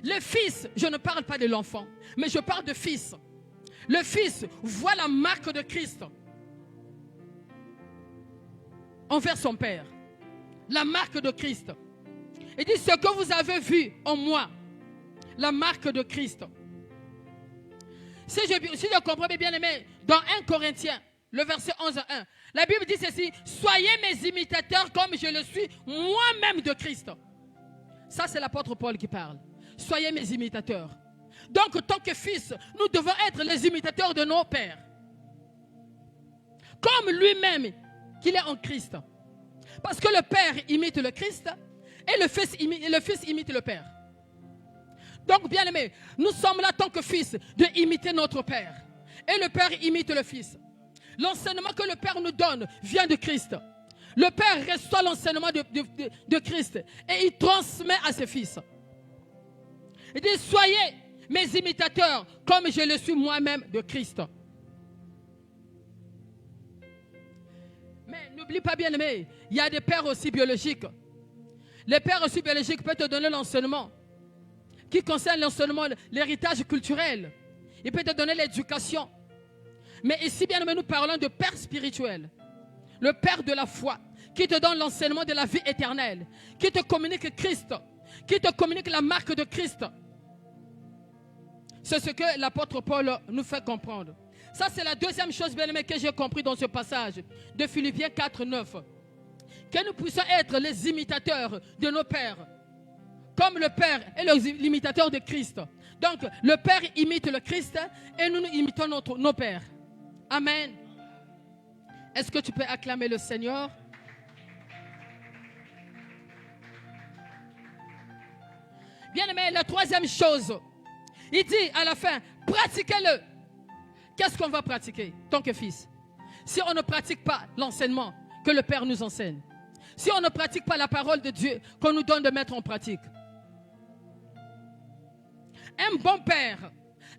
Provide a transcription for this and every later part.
Le fils, je ne parle pas de l'enfant, mais je parle de fils. Le fils voit la marque de Christ envers son père. La marque de Christ. Il dit, ce que vous avez vu en moi, la marque de Christ. Si je comprends bien aimé, dans 1 Corinthiens, le verset 11 à 1, la Bible dit ceci, soyez mes imitateurs comme je le suis moi-même de Christ. Ça, c'est l'apôtre Paul qui parle. Soyez mes imitateurs. Donc, en tant que fils, nous devons être les imitateurs de nos pères. Comme lui-même, qu'il est en Christ. Parce que le père imite le Christ et le fils imite le père. Donc, bien aimé, nous sommes là, en tant que fils, de imiter notre père. Et le père imite le fils. L'enseignement que le père nous donne vient de Christ. Le père reçoit l'enseignement de Christ et il transmet à ses fils. Il dit, soyez mes imitateurs comme je le suis moi-même de Christ. Mais n'oublie pas bien aimé, il y a des pères aussi biologiques. Les pères aussi biologiques peuvent te donner l'enseignement qui concerne l'enseignement, l'héritage culturel. Il peut te donner l'éducation. Mais ici bien aimé, nous parlons de père spirituel. Le père de la foi qui te donne l'enseignement de la vie éternelle, qui te communique Christ, qui te communique la marque de Christ. C'est ce que l'apôtre Paul nous fait comprendre. Ça, c'est la deuxième chose, bien aimé, que j'ai compris dans ce passage de Philippiens 4, 9. Que nous puissions être les imitateurs de nos pères, comme le Père est l'imitateur de Christ. Donc, le Père imite le Christ et nous imitons nos pères. Amen. Est-ce que tu peux acclamer le Seigneur? Bien aimé, la troisième chose, il dit à la fin, pratiquez-le. Qu'est-ce qu'on va pratiquer, tant que fils? Si on ne pratique pas l'enseignement que le Père nous enseigne, si on ne pratique pas la parole de Dieu qu'on nous donne de mettre en pratique. Un bon père,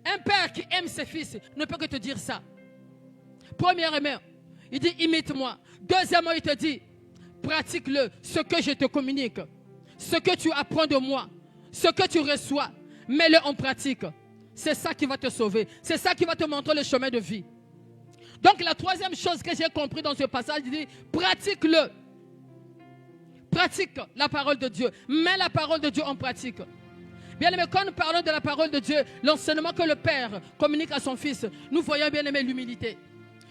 un père qui aime ses fils, ne peut que te dire ça. Premièrement, il dit imite-moi. Deuxièmement, il te dit pratique-le, ce que je te communique, ce que tu apprends de moi, ce que tu reçois, mets-le en pratique. C'est ça qui va te sauver. C'est ça qui va te montrer le chemin de vie. Donc la troisième chose que j'ai compris dans ce passage, il dit pratique-le. Pratique la parole de Dieu. Mets la parole de Dieu en pratique. Bien aimé, quand nous parlons de la parole de Dieu, l'enseignement que le Père communique à son Fils, nous voyons bien aimé l'humilité.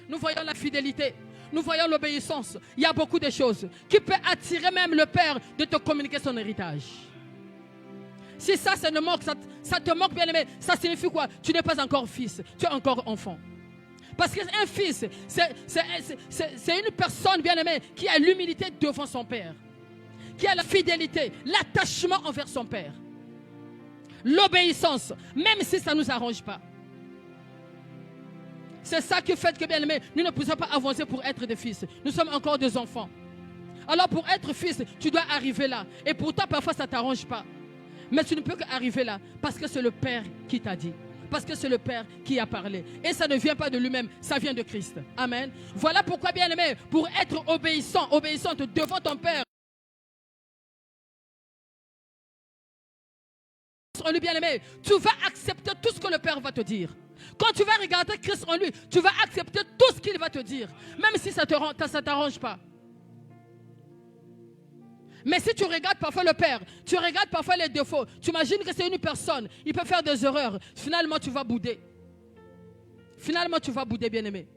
Nous voyons la fidélité. Nous voyons l'obéissance. Il y a beaucoup de choses qui peuvent attirer même le Père de te communiquer son héritage. Si ça ne manque, ça te manque bien aimé, ça signifie quoi? Tu n'es pas encore fils, tu es encore enfant. Parce qu'un fils, c'est une personne bien aimée qui a l'humilité devant son Père, qui a la fidélité, l'attachement envers son Père. L'obéissance, même si ça ne nous arrange pas. C'est ça qui fait que, bien aimé, nous ne pouvons pas avancer pour être des fils. Nous sommes encore des enfants. Alors pour être fils, tu dois arriver là. Et pourtant, parfois, ça ne t'arrange pas. Mais tu ne peux qu'arriver là parce que c'est le Père qui t'a dit. Parce que c'est le Père qui a parlé. Et ça ne vient pas de lui-même, ça vient de Christ. Amen. Voilà pourquoi, bien aimé, pour être obéissante devant ton Père, en lui, bien aimé, tu vas accepter tout ce que le Père va te dire. Quand tu vas regarder Christ en lui, tu vas accepter tout ce qu'il va te dire, même si ça ne t'arrange pas. Mais si tu regardes parfois le Père, tu regardes parfois les défauts, tu imagines que c'est une personne, il peut faire des erreurs, finalement tu vas bouder. Finalement tu vas bouder, bien aimé.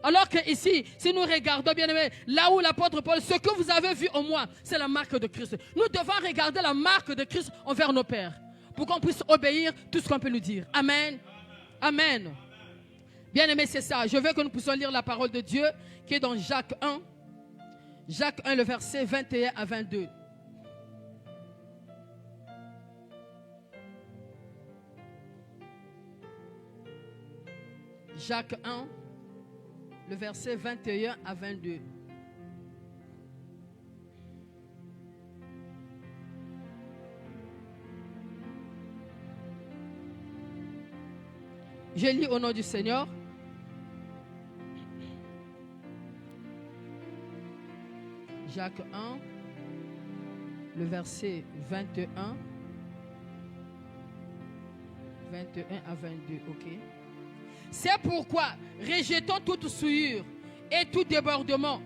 Alors que ici, si nous regardons, bien aimé, là où l'apôtre Paul, ce que vous avez vu en moi, c'est la marque de Christ. Nous devons regarder la marque de Christ envers nos pères, pour qu'on puisse obéir tout ce qu'on peut nous dire. Amen. Amen. Bien aimé, c'est ça. Je veux que nous puissions lire la parole de Dieu qui est dans Jacques 1. Jacques 1, le verset 21 à 22. Jacques 1, le verset 21 à 22. Je lis au nom du Seigneur. Jacques 1, le verset 21 21 à 22, ok. C'est pourquoi, rejetons toute souillure et tout débordement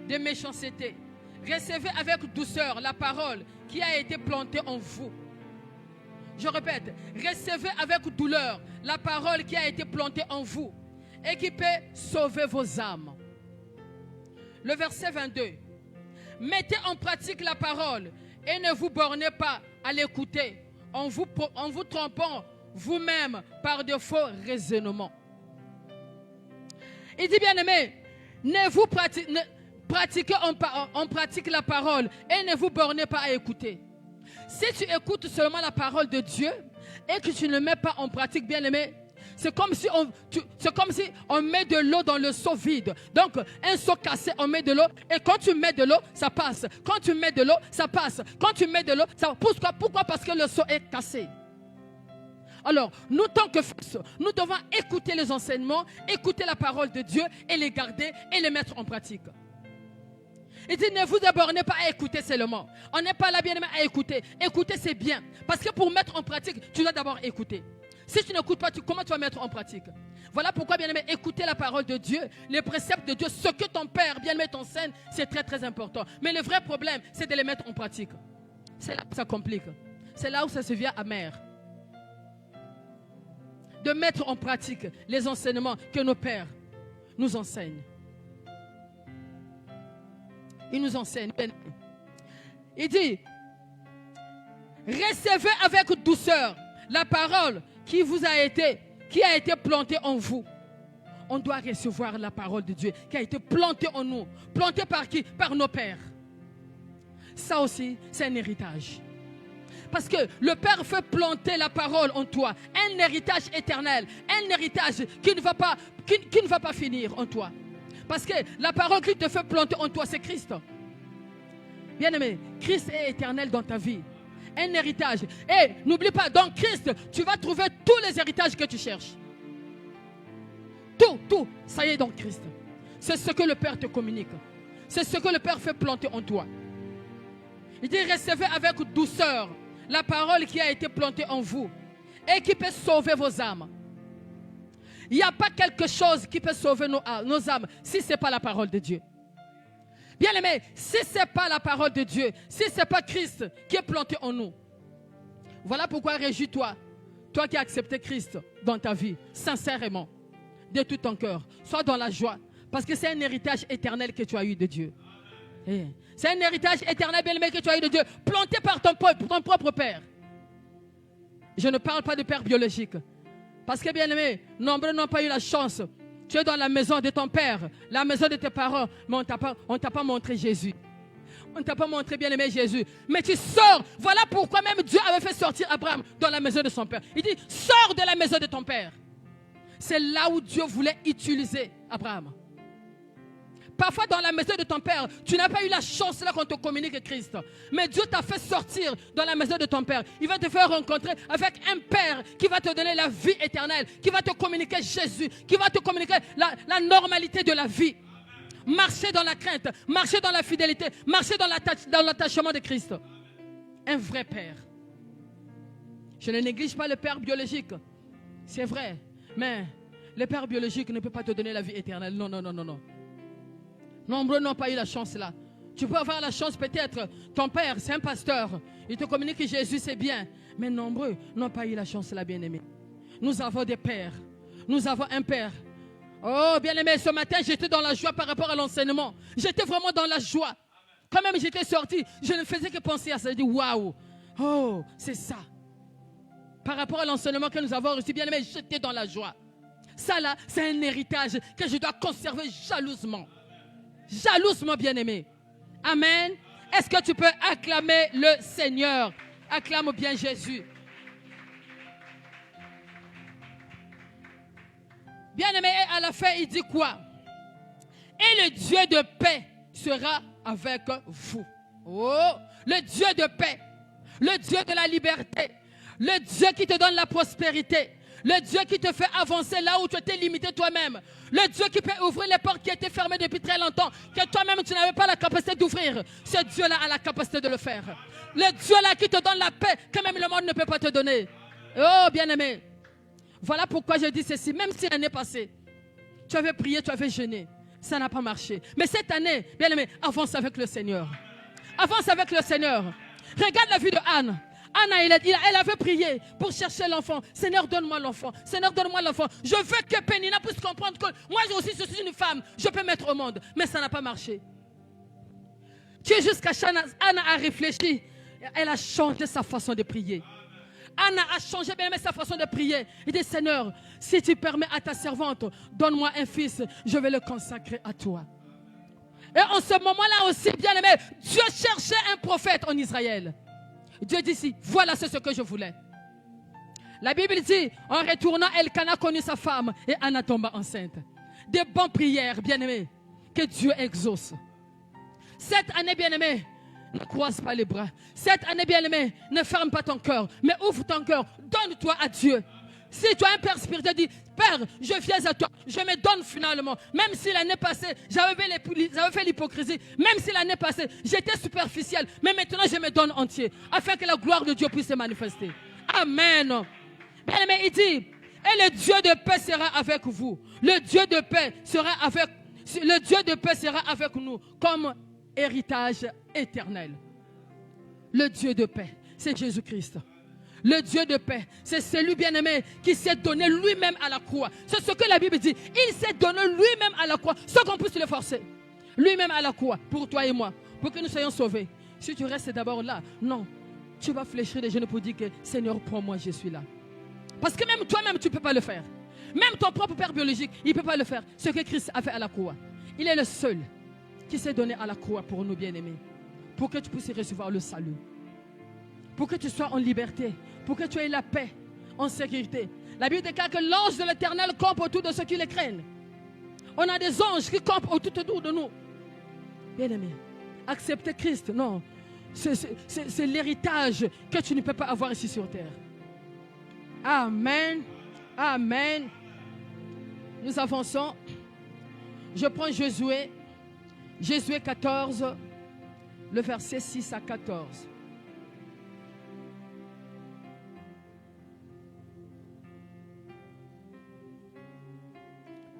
de méchanceté. Recevez avec douceur la parole qui a été plantée en vous. Je répète, recevez avec douleur la parole qui a été plantée en vous et qui peut sauver vos âmes. Le verset 22. Mettez en pratique la parole et ne vous bornez pas à l'écouter en vous trompant vous-même par de faux raisonnements. Il dit, bien aimé, pratiquez en pratique la parole et ne vous bornez pas à écouter. Si tu écoutes seulement la parole de Dieu et que tu ne mets pas en pratique, bien aimé, c'est comme si on met de l'eau dans le seau vide. Donc, un seau cassé, on met de l'eau. Et quand tu mets de l'eau, ça passe. Quand tu mets de l'eau, ça passe. Quand tu mets de l'eau, ça passe. Pourquoi? Parce que le seau est cassé. Alors, nous, tant que fils, nous devons écouter les enseignements, écouter la parole de Dieu et les garder et les mettre en pratique. Il dit, ne vous bornez pas à écouter seulement. On n'est pas là, bien aimé, à écouter. Écouter, c'est bien. Parce que pour mettre en pratique, tu dois d'abord écouter. Si tu n'écoutes pas, comment tu vas mettre en pratique? Voilà pourquoi, bien aimé, écouter la parole de Dieu, les préceptes de Dieu, ce que ton Père, bien aimé, t'enseigne, c'est très, très important. Mais le vrai problème, c'est de les mettre en pratique. C'est là où ça complique. C'est là où ça se vient amer. De mettre en pratique les enseignements que nos pères nous enseignent. Ils nous enseignent. Il dit, recevez avec douceur la parole qui a été plantée en vous. On doit recevoir la parole de Dieu qui a été plantée en nous. Plantée par qui? Par nos pères. Ça aussi, c'est un héritage. Parce que le Père fait planter la parole en toi. Un héritage éternel. Un héritage qui ne va pas finir en toi. Parce que la parole qui te fait planter en toi, c'est Christ. Bien-aimé, Christ est éternel dans ta vie. Un héritage. Et n'oublie pas, dans Christ, tu vas trouver tous les héritages que tu cherches. Tout, ça y est dans Christ. C'est ce que le Père te communique. C'est ce que le Père fait planter en toi. Il dit, recevez avec douceur la parole qui a été plantée en vous et qui peut sauver vos âmes. Il n'y a pas quelque chose qui peut sauver nos âmes si ce n'est pas la parole de Dieu. Bien aimé, si ce n'est pas la parole de Dieu, si ce n'est pas Christ qui est planté en nous, voilà pourquoi réjouis-toi, toi qui as accepté Christ dans ta vie, sincèrement, de tout ton cœur, sois dans la joie, parce que c'est un héritage éternel que tu as eu de Dieu. C'est un héritage éternel, bien aimé, que tu as eu de Dieu, planté par ton propre père. Je ne parle pas de père biologique. Parce que, bien aimé, nombreux n'ont pas eu la chance. Tu es dans la maison de ton père, la maison de tes parents, mais on ne t'a pas montré Jésus. On ne t'a pas montré, bien aimé, Jésus. Mais tu sors. Voilà pourquoi même Dieu avait fait sortir Abraham dans la maison de son père. Il dit, sors de la maison de ton père. C'est là où Dieu voulait utiliser Abraham. Parfois dans la maison de ton père, tu n'as pas eu la chance là qu'on te communique Christ. Mais Dieu t'a fait sortir dans la maison de ton père. Il va te faire rencontrer avec un père qui va te donner la vie éternelle, qui va te communiquer Jésus, qui va te communiquer la normalité de la vie. Marcher dans la crainte, marcher dans la fidélité, marcher dans l'attachement de Christ. Un vrai père. Je ne néglige pas le père biologique. C'est vrai. Mais le père biologique ne peut pas te donner la vie éternelle. Non. Nombreux n'ont pas eu la chance là. Tu peux avoir la chance peut-être. Ton père, c'est un pasteur. Il te communique que Jésus, c'est bien. Mais nombreux n'ont pas eu la chance là, bien-aimé. Nous avons des pères. Nous avons un père. Oh, bien-aimé, ce matin, j'étais dans la joie par rapport à l'enseignement. J'étais vraiment dans la joie. Quand même, j'étais sorti. Je ne faisais que penser à ça. Je dis, waouh. Oh, c'est ça. Par rapport à l'enseignement que nous avons reçu, bien-aimé, j'étais dans la joie. Ça là, c'est un héritage que je dois conserver jalousement. Jalousement, bien-aimé. Amen. Est-ce que tu peux acclamer le Seigneur? Acclame bien Jésus. Bien-aimé, à la fin, il dit quoi? Et le Dieu de paix sera avec vous. Oh, le Dieu de paix, le Dieu de la liberté, le Dieu qui te donne la prospérité, le Dieu qui te fait avancer là où tu étais limité toi-même. Le Dieu qui peut ouvrir les portes qui étaient fermées depuis très longtemps, que toi-même tu n'avais pas la capacité d'ouvrir. Ce Dieu-là a la capacité de le faire. Le Dieu-là qui te donne la paix que même le monde ne peut pas te donner. Oh, bien-aimé, Voilà pourquoi je dis ceci. Même si l'année passée, tu avais prié, tu avais jeûné, ça n'a pas marché. Mais cette année, bien aimé, avance avec le Seigneur. Avance avec le Seigneur. Regarde la vie de Anne. Anne, elle avait prié pour chercher l'enfant. Seigneur, donne-moi l'enfant. Seigneur, donne-moi l'enfant. Je veux que Pénina puisse comprendre que moi aussi, je suis une femme. Je peux mettre au monde. Mais ça n'a pas marché. Dieu, jusqu'à Anne a réfléchi. Elle a changé sa façon de prier. Anna a changé bien aimé sa façon de prier. Il dit, Seigneur, si tu permets à ta servante, donne-moi un fils, je vais le consacrer à toi. Et en ce moment-là aussi, bien aimé, Dieu cherchait un prophète en Israël. Dieu dit ici, voilà c'est ce que je voulais. La Bible dit, en retournant, Elkana connut sa femme et Anna tomba enceinte. Des bonnes prières, bien aimé, que Dieu exauce. Cette année, bien aimé, ne croise pas les bras. Cette année, bien-aimé, ne ferme pas ton cœur, mais ouvre ton cœur. Donne-toi à Dieu. Si tu as un père spirituel, dis, Père, je viens à toi. Je me donne finalement. Même si l'année passée, j'avais fait l'hypocrisie. Même si l'année passée, j'étais superficielle. Mais maintenant, je me donne entier. Afin que la gloire de Dieu puisse se manifester. Amen. Bien-aimé, il dit, et le Dieu de paix sera avec vous. Le Dieu de paix sera avec nous comme héritage éternel. Le Dieu de paix, c'est Jésus-Christ. Le Dieu de paix, c'est celui bien-aimé qui s'est donné lui-même à la croix. C'est ce que la Bible dit. Il s'est donné lui-même à la croix, sans qu'on puisse le forcer. Lui-même à la croix, pour toi et moi, pour que nous soyons sauvés. Si tu restes d'abord là, non, tu vas fléchir les genoux pour dire que Seigneur, prends-moi, je suis là. Parce que même toi-même, tu ne peux pas le faire. Même ton propre père biologique, il ne peut pas le faire. Ce que Christ a fait à la croix. Il est le seul qui s'est donné à la croix pour nous bien-aimés. Pour que tu puisses recevoir le salut. Pour que tu sois en liberté. Pour que tu aies la paix, en sécurité. La Bible déclare que l'ange de l'Éternel campe autour de ceux qui le craignent. On a des anges qui campent autour de nous. Bien-aimés, accepter Christ, non. C'est l'héritage que tu ne peux pas avoir ici sur terre. Amen. Amen. Nous avançons. Je prends Josué 14, le verset 6 à 14.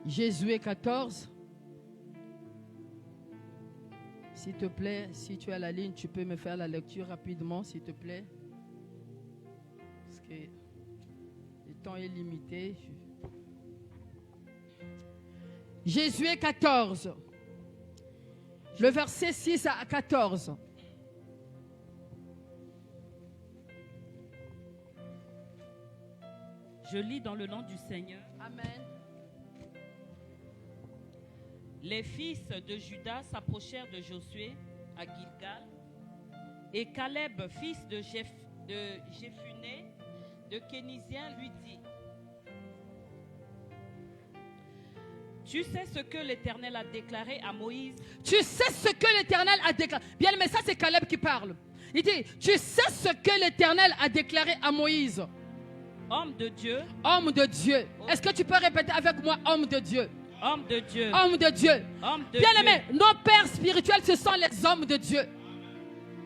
Josué 14. S'il te plaît, si tu as la ligne, tu peux me faire la lecture rapidement, s'il te plaît. Parce que le temps est limité. Josué 14. Le verset 6 à 14. Je lis dans le nom du Seigneur. Amen. Les fils de Juda s'approchèrent de Josué à Gilgal, et Caleb, fils de Jephuné, de Kénizien, lui dit: Tu sais ce que l'Éternel a déclaré à Moïse? Tu sais ce que l'Éternel a déclaré. Bien, mais ça c'est Caleb qui parle. Il dit, tu sais ce que l'Éternel a déclaré à Moïse. Homme de Dieu. Homme de Dieu. Est-ce que tu peux répéter avec moi, homme de Dieu? Homme de Dieu. Homme de Dieu. Homme de Bien Dieu. aimé, nos pères spirituels, ce sont les hommes de Dieu.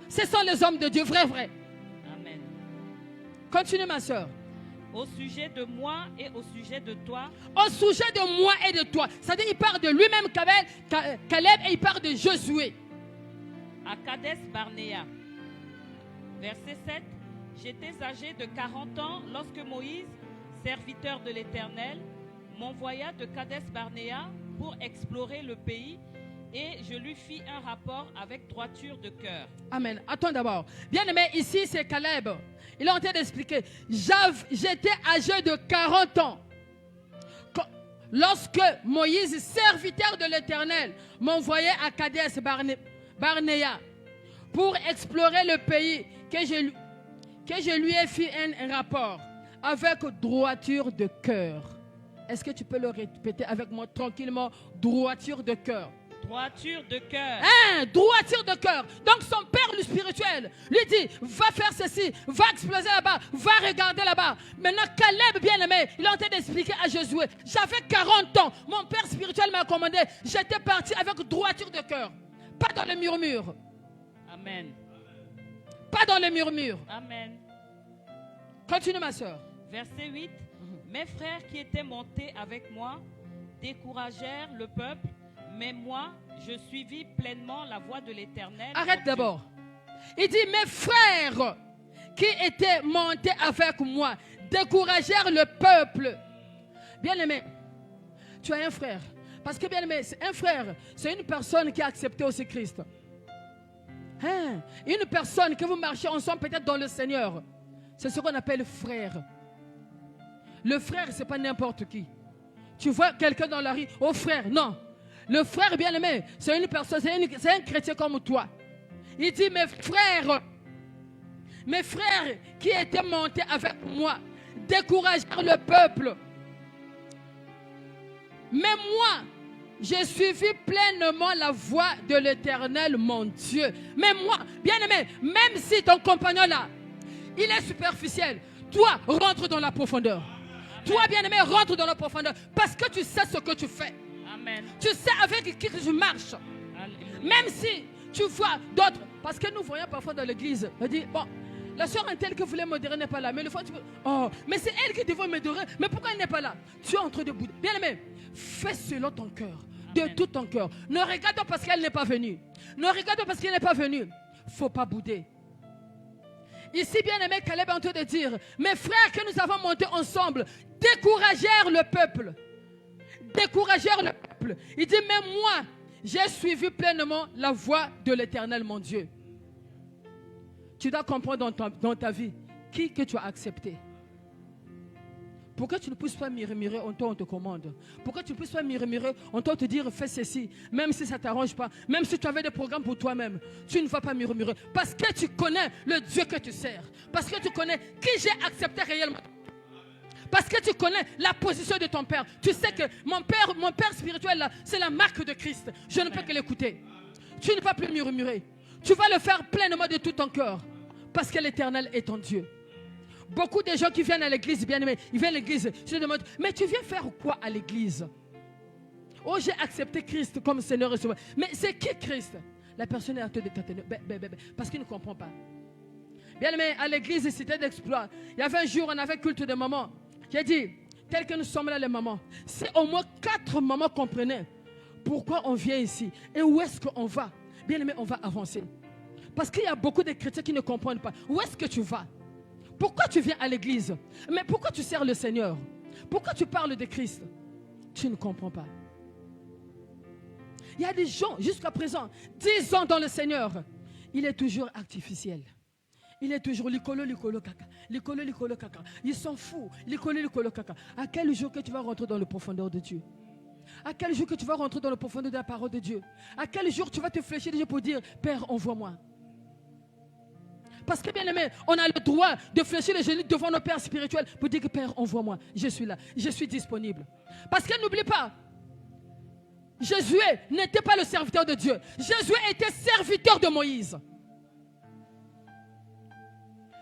Ce sont les hommes de Dieu, vrai. Amen. Continue ma soeur. Au sujet de moi et au sujet de toi. Au sujet de moi et de toi. C'est-à-dire, il parle de lui-même, Caleb, et il parle de Josué. À Kades Barnéa. Verset 7. J'étais âgé de 40 ans lorsque Moïse, serviteur de l'Éternel, m'envoya de Kades Barnéa pour explorer le pays, et je lui fis un rapport avec droiture de cœur. Amen. Attends d'abord. Bien aimé, ici c'est Caleb. Il est en train d'expliquer. J'étais âgé de 40 ans. Lorsque Moïse, serviteur de l'Éternel, m'envoyait à Kades Barnéa pour explorer le pays, que je lui ai fait un rapport avec droiture de cœur. Est-ce que tu peux le répéter avec moi tranquillement? Droiture de cœur. Droiture de cœur. Droiture de cœur. Donc son père, le spirituel, lui dit, va faire ceci, va exploser là-bas, va regarder là-bas. Maintenant, Caleb, bien aimé, il est en train d'expliquer à Josué, j'avais 40 ans, mon père spirituel m'a commandé, j'étais parti avec droiture de cœur. Pas dans le murmure. Amen. Pas dans le murmure. Amen. Continue ma soeur. Verset 8. Mes frères qui étaient montés avec moi découragèrent le peuple, mais moi, je suivis pleinement la voie de l'Éternel. Arrête d'abord. Il dit, mes frères qui étaient montés avec moi découragèrent le peuple. Bien-aimé, tu as un frère. Parce que bien-aimé, un frère, c'est une personne qui a accepté aussi Christ. Hein? Une personne que vous marchez ensemble peut-être dans le Seigneur. C'est ce qu'on appelle frère. Le frère, ce n'est pas n'importe qui. Tu vois quelqu'un dans la rue, oh frère, non. Le frère bien-aimé, c'est une personne, c'est un chrétien comme toi. Il dit, mes frères qui étaient montés avec moi, découragèrent le peuple. Mais moi, j'ai suivi pleinement la voie de l'Éternel, mon Dieu. Mais moi, bien-aimé, même si ton compagnon là, il est superficiel, toi, rentre dans la profondeur. Amen. Toi, bien-aimé, rentre dans la profondeur. Parce que tu sais ce que tu fais. Amen. Tu sais avec qui tu marches. Alléluia. Même si tu vois d'autres. Parce que nous voyons parfois dans l'église, on dit, bon, la soeur un tel que voulait modérer n'est pas là. Mais le fois, tu peux, oh, mais c'est elle qui devrait modérer. Mais pourquoi elle n'est pas là? Tu es en train de bouder. Bien-aimé, fais selon ton cœur. De tout ton cœur. Ne regarde pas parce qu'elle n'est pas venue. Ne regarde pas parce qu'elle n'est pas venue. Il ne faut pas bouder. Ici, bien-aimé, Caleb est en train de dire, mes frères que nous avons montés ensemble découragèrent le peuple. Découragèrent le peuple. Il dit, mais moi, j'ai suivi pleinement la voie de l'Éternel, mon Dieu. Tu dois comprendre dans ta vie qui que tu as accepté. Pourquoi tu ne pousses pas murmurer, on te commande? Pourquoi tu ne pousses pas murmurer, on te dire fais ceci, même si ça ne t'arrange pas, même si tu avais des programmes pour toi-même, tu ne vas pas murmurer. Parce que tu connais le Dieu que tu sers. Parce que tu connais qui j'ai accepté réellement. Parce que tu connais la position de ton père. Tu sais que mon père spirituel là, c'est la marque de Christ. Je ne peux que l'écouter. Tu ne vas plus murmurer. Tu vas le faire pleinement de tout ton cœur. Parce que l'Éternel est ton Dieu. Beaucoup de gens qui viennent à l'église, bien aimés, ils viennent à l'église, je demande, mais tu viens faire quoi à l'église? Oh, j'ai accepté Christ comme Seigneur et Sauveur. Mais c'est qui Christ? La personne est en train de tâtonner, parce qu'il ne comprend pas. Bien aimé, à l'église, c'était d'exploit. Il y avait un jour, on avait culte de mamans. J'ai dit, tel que nous sommes là, les mamans, si au moins 4 mamans comprenaient pourquoi on vient ici et où est-ce qu'on va, bien aimé, on va avancer. Parce qu'il y a beaucoup de chrétiens qui ne comprennent pas. Où est-ce que tu vas? Pourquoi tu viens à l'église? Mais pourquoi tu sers le Seigneur? Pourquoi tu parles de Christ? Tu ne comprends pas. Il y a des gens, jusqu'à présent, 10 ans dans le Seigneur, il est toujours artificiel. Il est toujours licolo, caca. Ils s'en foutent, licolo, caca. À quel jour que tu vas rentrer dans la profondeur de Dieu? À quel jour que tu vas rentrer dans la profondeur de la parole de Dieu? À quel jour tu vas te fléchir de Dieu pour dire, Père, envoie-moi? Parce que bien aimé, on a le droit de fléchir les genoux devant nos pères spirituels pour dire que Père, envoie-moi, je suis là, je suis disponible. Parce que n'oublie pas, Josué n'était pas le serviteur de Dieu. Josué était serviteur de Moïse.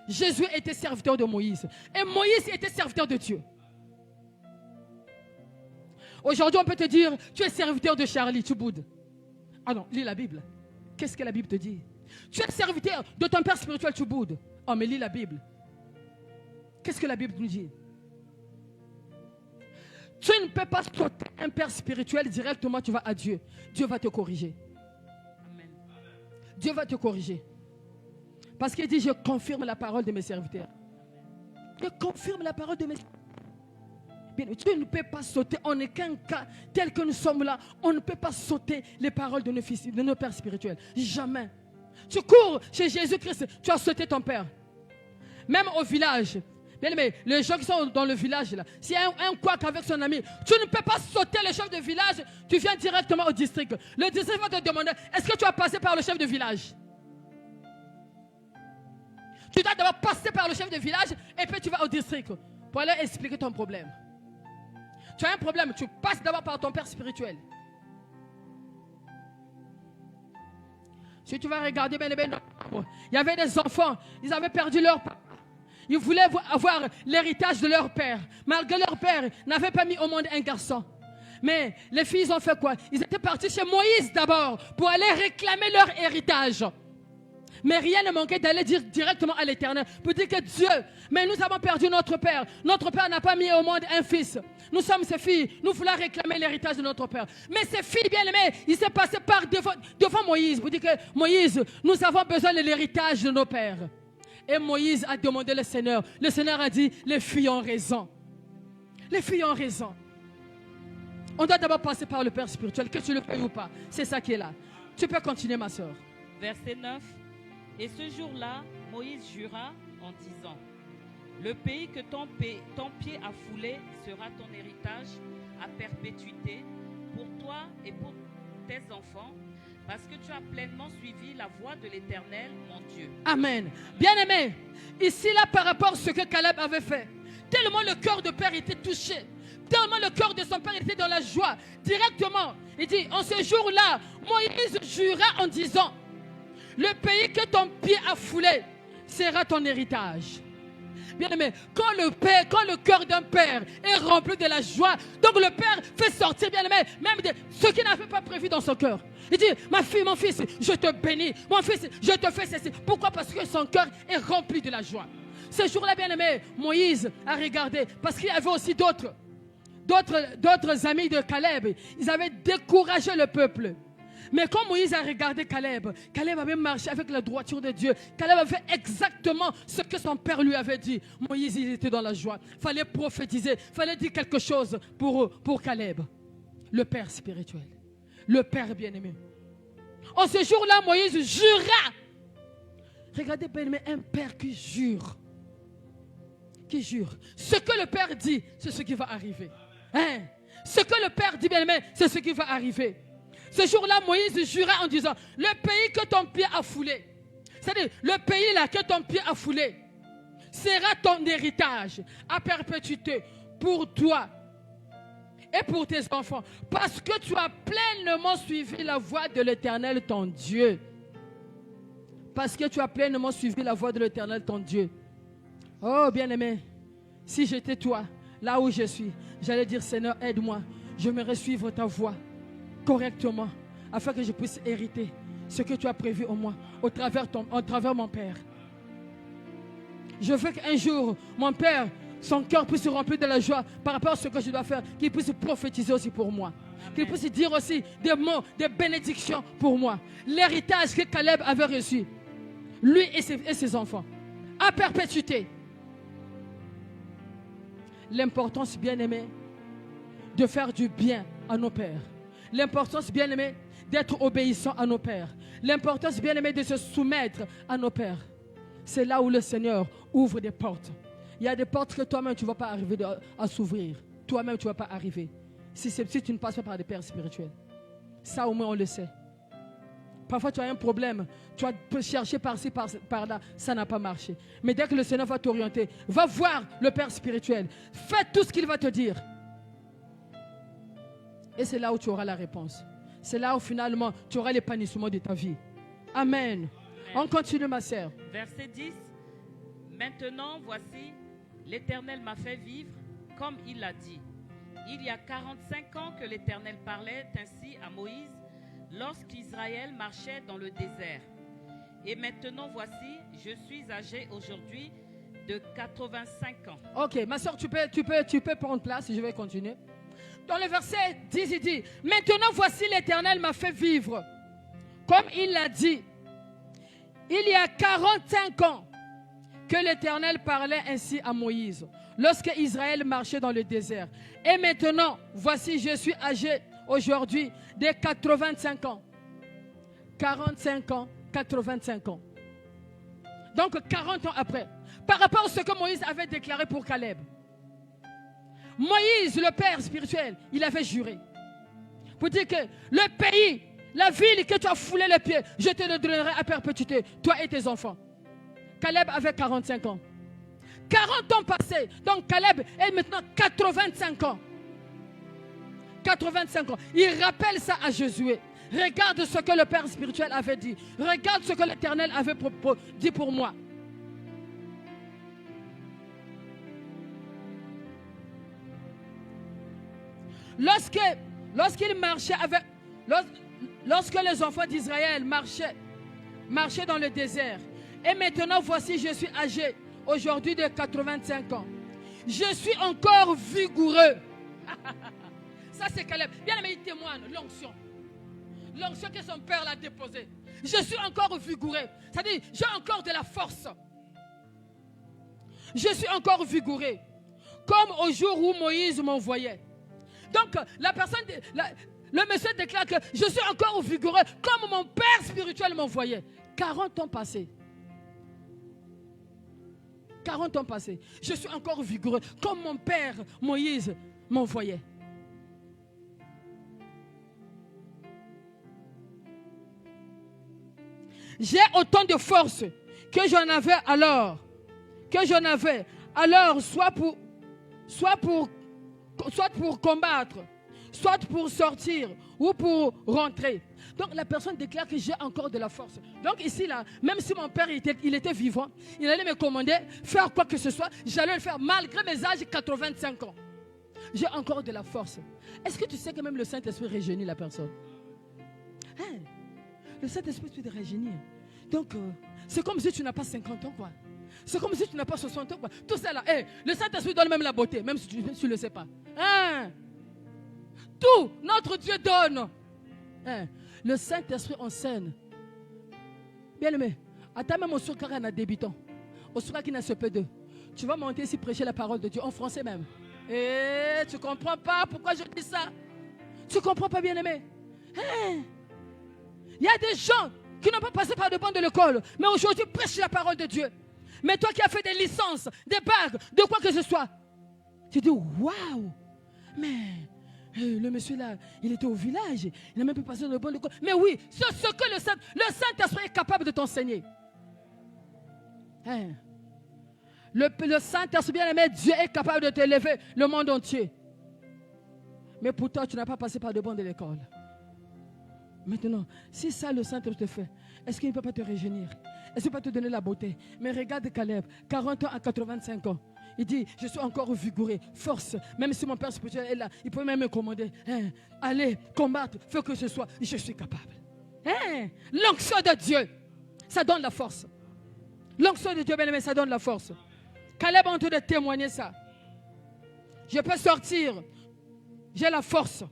Josué était serviteur de Moïse. Et Moïse était serviteur de Dieu. Aujourd'hui, on peut te dire, tu es serviteur de Charlie, tu boudes. Ah non, lis la Bible. Qu'est-ce que la Bible te dit? Tu es serviteur de ton père spirituel, tu boudes. Oh, mais lis la Bible. Qu'est-ce que la Bible nous dit? Tu ne peux pas sauter un père spirituel directement, tu vas à Dieu. Dieu va te corriger. Amen. Dieu va te corriger. Parce qu'il dit, je confirme la parole de mes serviteurs. Je confirme la parole de mes serviteurs. Tu ne peux pas sauter, en aucun cas, tel que nous sommes là, on ne peut pas sauter les paroles de nos pères spirituels. Jamais. Tu cours chez Jésus-Christ, tu as sauté ton père. Même au village. Bien aimé, les gens qui sont dans le village là, s'il y a un couac avec son ami, tu ne peux pas sauter le chef de village, tu viens directement au district. Le district va te demander, est-ce que tu as passé par le chef de village? Tu dois d'abord passer par le chef de village et puis tu vas au district pour aller expliquer ton problème. Tu as un problème, tu passes d'abord par ton père spirituel. Si tu vas regarder, bien, il y avait des enfants, ils avaient perdu leur père. Ils voulaient avoir l'héritage de leur père. Malgré leur père n'avait pas mis au monde un garçon. Mais les filles ont fait quoi? Ils étaient partis chez Moïse d'abord pour aller réclamer leur héritage. Mais rien ne manquait d'aller dire directement à l'Éternel pour dire que Dieu, mais nous avons perdu notre Père. Notre Père n'a pas mis au monde un fils. Nous sommes ses filles. Nous voulons réclamer l'héritage de notre Père. Mais ces filles bien-aimées, il s'est passé par devant Moïse pour dire que Moïse, nous avons besoin de l'héritage de nos pères. Et Moïse a demandé le Seigneur. Le Seigneur a dit, les filles ont raison. Les filles ont raison. On doit d'abord passer par le Père spirituel, que tu le payes ou pas. C'est ça qui est là. Tu peux continuer, ma soeur. Verset 9. Et ce jour-là, Moïse jura en disant, le pays que ton pied a foulé sera ton héritage à perpétuité pour toi et pour tes enfants, parce que tu as pleinement suivi la voie de l'Éternel, mon Dieu. Amen. Bien-aimé, ici là par rapport à ce que Caleb avait fait, tellement le cœur de père était touché, tellement le cœur de son père était dans la joie, directement, il dit, en ce jour-là, Moïse jura en disant, le pays que ton pied a foulé sera ton héritage. Bien-aimé, quand le cœur d'un père est rempli de la joie, donc le père fait sortir, bien-aimé, même de ce qu'il n'avait pas prévu dans son cœur. Il dit, ma fille, mon fils, je te bénis. Mon fils, je te fais ceci. Pourquoi? Parce que son cœur est rempli de la joie. Ce jour-là, bien-aimé, Moïse a regardé, parce qu'il y avait aussi d'autres amis de Caleb. Ils avaient découragé le peuple. Mais quand Moïse a regardé Caleb, Caleb avait marché avec la droiture de Dieu. Caleb avait fait exactement ce que son père lui avait dit. Moïse, il était dans la joie. Il fallait prophétiser, il fallait dire quelque chose pour Caleb. Le père spirituel, le père bien-aimé. En ce jour-là, Moïse jura. Regardez, bien-aimé, un père qui jure. Qui jure. Ce que le père dit, c'est ce qui va arriver. Hein? Ce que le père dit, bien-aimé, c'est ce qui va arriver. Ce jour-là, Moïse jura en disant, le pays que ton pied a foulé, c'est-à-dire le pays là que ton pied a foulé, sera ton héritage à perpétuité pour toi et pour tes enfants, parce que tu as pleinement suivi la voie de l'Éternel, ton Dieu. Parce que tu as pleinement suivi la voie de l'Éternel, ton Dieu. Oh, bien-aimé, si j'étais toi, là où je suis, j'allais dire, Seigneur, aide-moi, j'aimerais suivre ta voie correctement, afin que je puisse hériter ce que tu as prévu en moi, au travers mon Père. Je veux qu'un jour, mon Père, son cœur puisse se remplir de la joie par rapport à ce que je dois faire, qu'il puisse prophétiser aussi pour moi. Amen. Qu'il puisse dire aussi des mots, des bénédictions pour moi. L'héritage que Caleb avait reçu, lui et ses enfants, à perpétuité. L'importance, bien-aimé, de faire du bien à nos pères. L'importance, bien-aimé, d'être obéissant à nos pères. L'importance, bien-aimé, de se soumettre à nos pères. C'est là où le Seigneur ouvre des portes. Il y a des portes que toi-même, tu ne vas pas arriver à s'ouvrir. Toi-même, tu ne vas pas arriver. Si tu ne passes pas par des pères spirituels. Ça, au moins, on le sait. Parfois, tu as un problème. Tu vas chercher par-ci, par-là. Ça n'a pas marché. Mais dès que le Seigneur va t'orienter, va voir le Père spirituel. Fais tout ce qu'il va te dire. Et c'est là où tu auras la réponse. C'est là où finalement tu auras l'épanouissement de ta vie. Amen. Amen. On continue, ma sœur. Verset 10. Maintenant, voici, l'Éternel m'a fait vivre comme il l'a dit. Il y a 45 ans que l'Éternel parlait ainsi à Moïse lorsqu'Israël marchait dans le désert. Et maintenant, voici, je suis âgé aujourd'hui de 85 ans. Ok, ma soeur, tu peux prendre place, je vais continuer. Dans le verset 10, il dit, maintenant voici l'Éternel m'a fait vivre, comme il l'a dit. Il y a 45 ans que l'Éternel parlait ainsi à Moïse, lorsque Israël marchait dans le désert. Et maintenant, voici, je suis âgé aujourd'hui de 85 ans. 45 ans, 85 ans. Donc 40 ans après, par rapport à ce que Moïse avait déclaré pour Caleb. Moïse, le père spirituel, il avait juré pour dire que le pays, la ville que tu as foulé les pieds, je te le donnerai à perpétuité, toi et tes enfants. Caleb avait 45 ans. 40 ans passés, donc Caleb est maintenant 85 ans. 85 ans. Il rappelle ça à Josué. Regarde ce que le père spirituel avait dit. Regarde ce que l'Éternel avait dit pour moi. Lorsqu'il marchait avec, lorsque les enfants d'Israël marchaient marché dans le désert. Et maintenant, voici, je suis âgé aujourd'hui de 85 ans. Je suis encore vigoureux. Ça, c'est Caleb. Bien aimé, il témoigne l'onction. L'onction que son père l'a déposée. Je suis encore vigoureux. C'est-à-dire, j'ai encore de la force. Je suis encore vigoureux. Comme au jour où Moïse m'envoyait. Donc, la personne, le monsieur déclare que je suis encore vigoureux comme mon père spirituel m'envoyait. 40 ans passés. 40 ans passés. Je suis encore vigoureux comme mon père Moïse m'envoyait. J'ai autant de force que j'en avais alors. Soit pour combattre, soit pour sortir ou pour rentrer. Donc la personne déclare que j'ai encore de la force. Donc ici, là, même si mon père il était vivant, il allait me commander, faire quoi que ce soit, j'allais le faire malgré mes âges 85 ans. J'ai encore de la force. Est-ce que tu sais que même le Saint-Esprit rajeunit la personne? Hein? Le Saint-Esprit peut te rajeunir. Donc, c'est comme si tu n'as pas 50 ans, quoi. C'est comme si tu n'as pas 60 ans, quoi. Tout ça là, le Saint-Esprit donne même la beauté, même si tu ne le sais pas. Hein? Tout, notre Dieu donne. Hein? Le Saint-Esprit enseigne. Bien aimé, attends même au soukara na débutant. Au soukara qui n'a ce peu d'eux. Tu vas monter ici prêcher la parole de Dieu, en français même. Et tu ne comprends pas pourquoi je dis ça? Tu ne comprends pas, bien aimé? Hein? Il y a des gens qui n'ont pas passé par le banc de l'école, mais aujourd'hui prêchent la parole de Dieu. Mais toi qui as fait des licences, des bagues, de quoi que ce soit, tu dis waouh, mais le monsieur là, il était au village, il n'a même pas passé le banc de l'école. Mais oui, c'est ce que le Saint-Esprit est capable de t'enseigner. Hein? Le Saint-Esprit, bien aimé, Dieu est capable de t'élever le monde entier. Mais pour toi, tu n'as pas passé par le banc de l'école. Maintenant, si ça le Saint-Esprit te fait, est-ce qu'il ne peut pas te rajeunir? Est-ce qu'il ne peut pas te donner la beauté? Mais regarde Caleb, 40 ans à 85 ans. Il dit, je suis encore vigoureux, force. Même si mon père spirituel est là, il peut même me commander. Hein, allez, combattre, fais que ce soit. Je suis capable. Hein, l'onction de Dieu, ça donne la force. L'onction de Dieu, bien aimé, ça donne la force. Caleb est en train de témoigner ça. Je peux sortir. J'ai la force.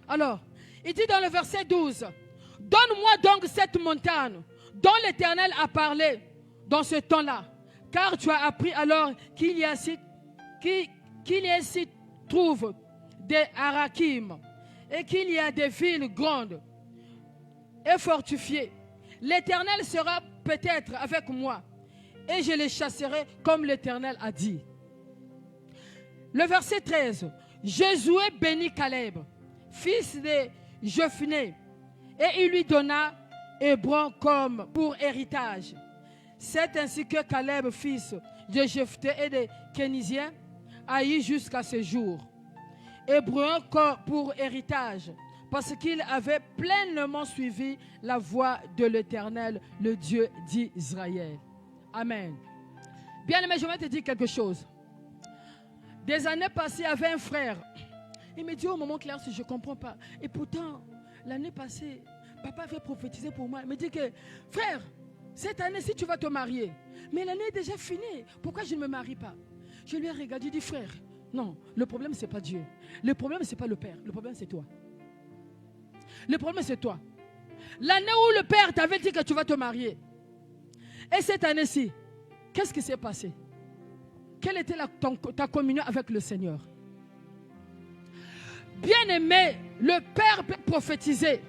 Alors, il dit dans le verset 12, donne-moi donc cette montagne dont l'Éternel a parlé dans ce temps-là, car tu as appris alors qu'il y s'y trouve des Arakim et qu'il y a des villes grandes et fortifiées. L'Éternel sera peut-être avec moi et je les chasserai comme l'Éternel a dit. Le verset 13, Josué bénit Caleb, fils de Jephné, et il lui donna Hébron comme pour héritage. C'est ainsi que Caleb, fils de Jephté et de Kénisiens, a eu jusqu'à ce jour Hébron pour héritage, parce qu'il avait pleinement suivi la voie de l'Éternel, le Dieu d'Israël. Amen. Bien aimé, je vais te dire quelque chose. Des années passées, il y avait un frère. Il me dit au moment clair, si je ne comprends pas. Et pourtant, l'année passée, papa avait prophétisé pour moi. Il me dit que, frère, cette année-ci, tu vas te marier. Mais l'année est déjà finie. Pourquoi je ne me marie pas? Je lui ai regardé, je lui ai dit, frère, non, le problème, ce n'est pas Dieu. Le problème, ce n'est pas le Père. Le problème, c'est toi. Le problème, c'est toi. L'année où le Père t'avait dit que tu vas te marier. Et cette année-ci, qu'est-ce qui s'est passé? Quelle était ta communion avec le Seigneur? Bien-aimé, le Père peut prophétiser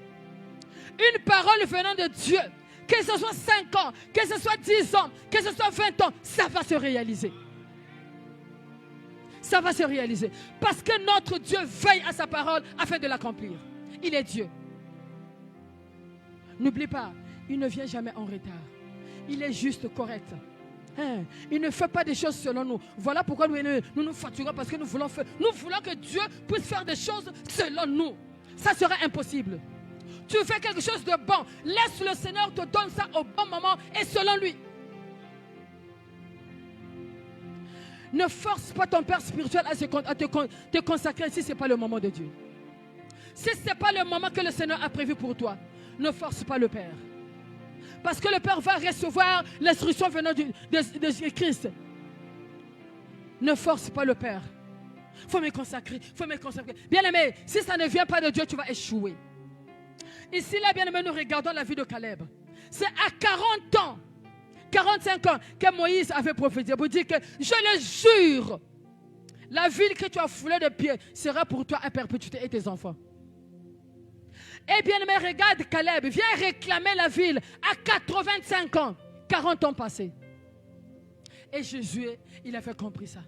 une parole venant de Dieu, que ce soit 5 ans, que ce soit 10 ans, que ce soit 20 ans, ça va se réaliser. Ça va se réaliser. Parce que notre Dieu veille à sa parole afin de l'accomplir. Il est Dieu. N'oublie pas, il ne vient jamais en retard. Il est juste correct. Il ne fait pas des choses selon nous. Voilà pourquoi nous fatigons, parce que nous voulons que Dieu puisse faire des choses selon nous. Ça serait impossible. Tu fais quelque chose de bon, laisse le Seigneur te donner ça au bon moment et selon lui. Ne force pas ton père spirituel à te consacrer si ce n'est pas le moment de Dieu. Si ce n'est pas le moment que le Seigneur a prévu pour toi. ne force pas le Père. Parce que le Père va recevoir l'instruction venant de Christ. Ne force pas le Père. Il faut me consacrer, Bien-aimé, si ça ne vient pas de Dieu, tu vas échouer. Ici, là, bien-aimé, nous regardons la vie de Caleb. C'est à 40 ans, 45 ans, que Moïse avait prophétisé pour dire que, je le jure, la ville que tu as foulée de pied sera pour toi à perpétuité et tes enfants. Eh bien, mais regarde Caleb, vient réclamer la ville à 85 ans, 40 ans passés. Et Josué, il avait compris ça.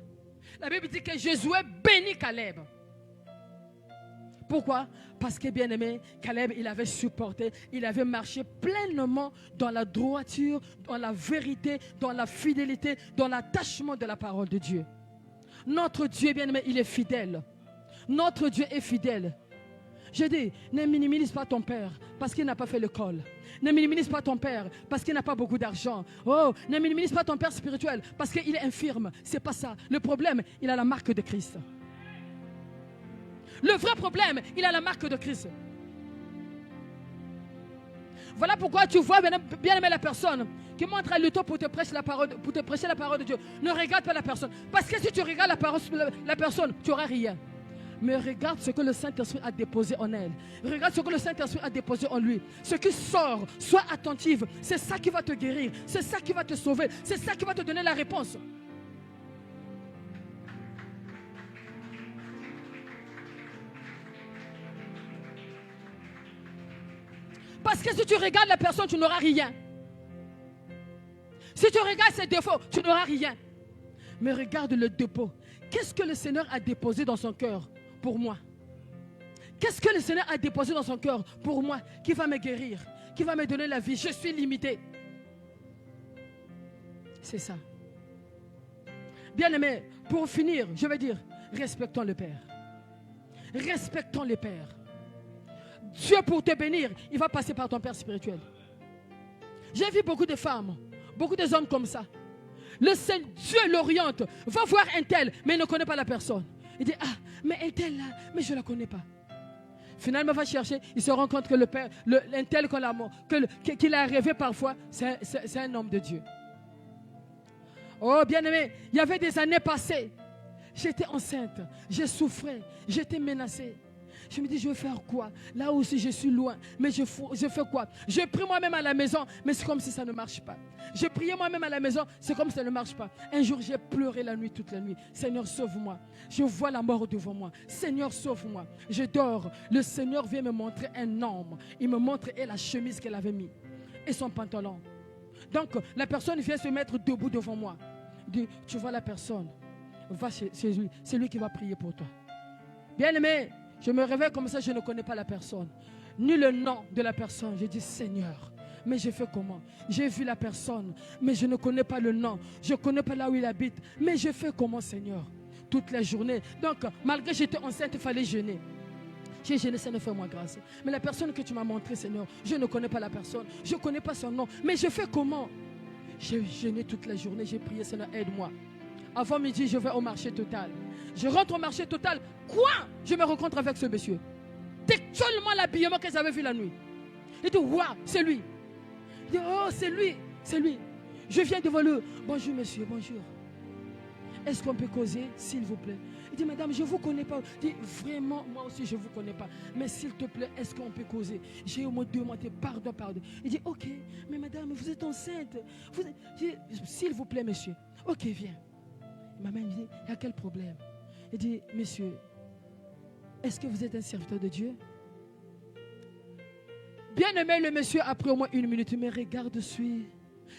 La Bible dit que Josué bénit Caleb. Pourquoi? Parce que bien aimé, Caleb, il avait supporté, il avait marché pleinement dans la droiture, dans la vérité, dans la fidélité, dans l'attachement de la parole de Dieu. Notre Dieu, bien aimé, il est fidèle. Notre Dieu est fidèle. Je dis, ne minimise pas ton père parce qu'il n'a pas fait l'école. Ne minimise pas ton père parce qu'il n'a pas beaucoup d'argent. Oh, ne minimise pas ton père spirituel parce qu'il est infirme. C'est pas ça. Le problème, il a la marque de Christ. Le vrai problème, il a la marque de Christ. Voilà pourquoi tu vois bien aimer la personne qui montre à lutter pour te prêcher la parole de Dieu. Ne regarde pas la personne. Parce que si tu regardes la personne, tu n'auras rien. Mais regarde ce que le Saint-Esprit a déposé en elle. Regarde ce que le Saint-Esprit a déposé en lui. Ce qui sort, sois attentive. C'est ça qui va te guérir. C'est ça qui va te sauver. C'est ça qui va te donner la réponse. Parce que si tu regardes la personne, tu n'auras rien. Si tu regardes ses défauts, tu n'auras rien. Mais regarde le dépôt. Qu'est-ce que le Seigneur a déposé dans son cœur pour moi? Qu'est-ce que le Seigneur a déposé dans son cœur pour moi qui va me guérir, qui va me donner la vie? Je suis limité. C'est ça. Bien aimé, pour finir, je vais dire, respectons le Père. Respectons le Père. Dieu pour te bénir, il va passer par ton père spirituel. J'ai vu beaucoup de femmes, beaucoup d'hommes comme ça. Le Seigneur, Dieu l'oriente, va voir un tel, mais il ne connaît pas la personne. Il dit, ah, mais un tel là, mais je ne la connais pas. Finalement, il va chercher, il se rend compte que le père, un tel qu'il a rêvé parfois, c'est un homme de Dieu. Oh, bien aimé, il y avait des années passées. J'étais enceinte, je souffrais, j'étais menacée. Je me dis, je vais faire quoi? Là aussi, je suis loin. Mais je fais quoi? Je prie moi-même à la maison, mais c'est comme si ça ne marche pas. Je priais moi-même à la maison, c'est comme si ça ne marche pas. Un jour, j'ai pleuré la nuit, toute la nuit. Seigneur, sauve-moi. Je vois la mort devant moi. Seigneur, sauve-moi. Je dors. Le Seigneur vient me montrer un homme. Il me montre la chemise qu'elle avait mis et son pantalon. Donc, la personne vient se mettre debout devant moi. Il dit, tu vois la personne. Va chez lui. C'est lui qui va prier pour toi. Bien-aimé, je me réveille comme ça, je ne connais pas la personne, ni le nom de la personne. Je dis, Seigneur, mais je fais comment? J'ai vu la personne, mais je ne connais pas le nom. Je ne connais pas là où il habite. Mais je fais comment, Seigneur? Toute la journée. Donc, malgré que j'étais enceinte, il fallait jeûner. J'ai jeûné, Seigneur, fais-moi grâce. Mais la personne que tu m'as montrée, Seigneur, je ne connais pas la personne. Je ne connais pas son nom. Mais je fais comment? J'ai jeûné toute la journée. J'ai prié, Seigneur, aide-moi. Avant midi, je vais au marché Total. Je rentre au marché Total. Quoi? Je me rencontre avec ce monsieur. Seulement l'habillement que j'avais vu la nuit. Il dit, waouh, c'est lui. Il dit, oh, c'est lui, c'est lui. Je viens devant lui. Bonjour, monsieur, bonjour. Est-ce qu'on peut causer, s'il vous plaît? Il dit, madame, je ne vous connais pas. Il dit, vraiment, moi aussi, je ne vous connais pas. Mais s'il te plaît, est-ce qu'on peut causer? J'ai au moins demandé pardon, pardon. Il dit, ok, mais madame, vous êtes enceinte. S'il vous plaît, monsieur. Ok, viens. Ma mère me dit, il y a quel problème? Il dit, monsieur, est-ce que vous êtes un serviteur de Dieu? Bien aimé, le monsieur, après au moins 1 minute, il me regarde, suis.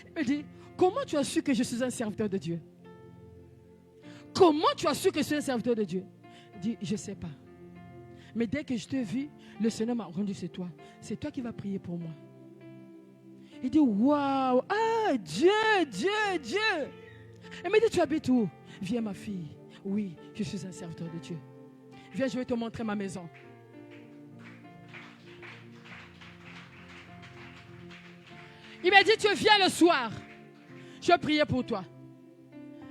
Il me dit, comment tu as su que je suis un serviteur de Dieu? Comment tu as su que je suis un serviteur de Dieu? Il dit, je ne sais pas. Mais dès que je te vis, le Seigneur m'a rendu, c'est toi. C'est toi qui vas prier pour moi. Il dit, waouh, ah, Dieu, Dieu, Dieu. Il me dit, tu habites où? Viens, ma fille. Oui, je suis un serviteur de Dieu. Viens, je vais te montrer ma maison. Il m'a dit, tu viens le soir. Je priais pour toi.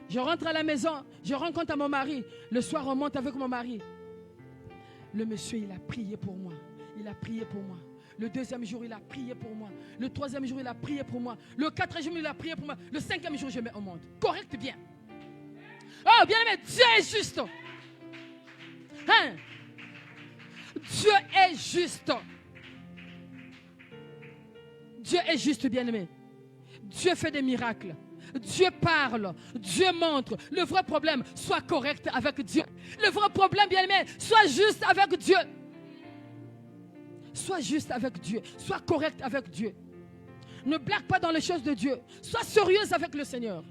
Je rentre à la maison, je rencontre mon mari. Le soir, on monte avec mon mari. Le monsieur, il a prié pour moi. Il a prié pour moi. Le deuxième jour, il a prié pour moi. Le troisième jour, il a prié pour moi. Le quatrième jour, il a prié pour moi. Le cinquième jour, je mets au monde. Correct, bien. Oh, bien aimé, Dieu est juste. Hein? Dieu est juste. Dieu est juste, bien aimé. Dieu fait des miracles. Dieu parle, Dieu montre. Le vrai problème, sois correct avec Dieu. Le vrai problème, bien aimé, sois juste avec Dieu. Sois juste avec Dieu. Sois correct avec Dieu. Ne blague pas dans les choses de Dieu. Sois sérieuse avec le Seigneur.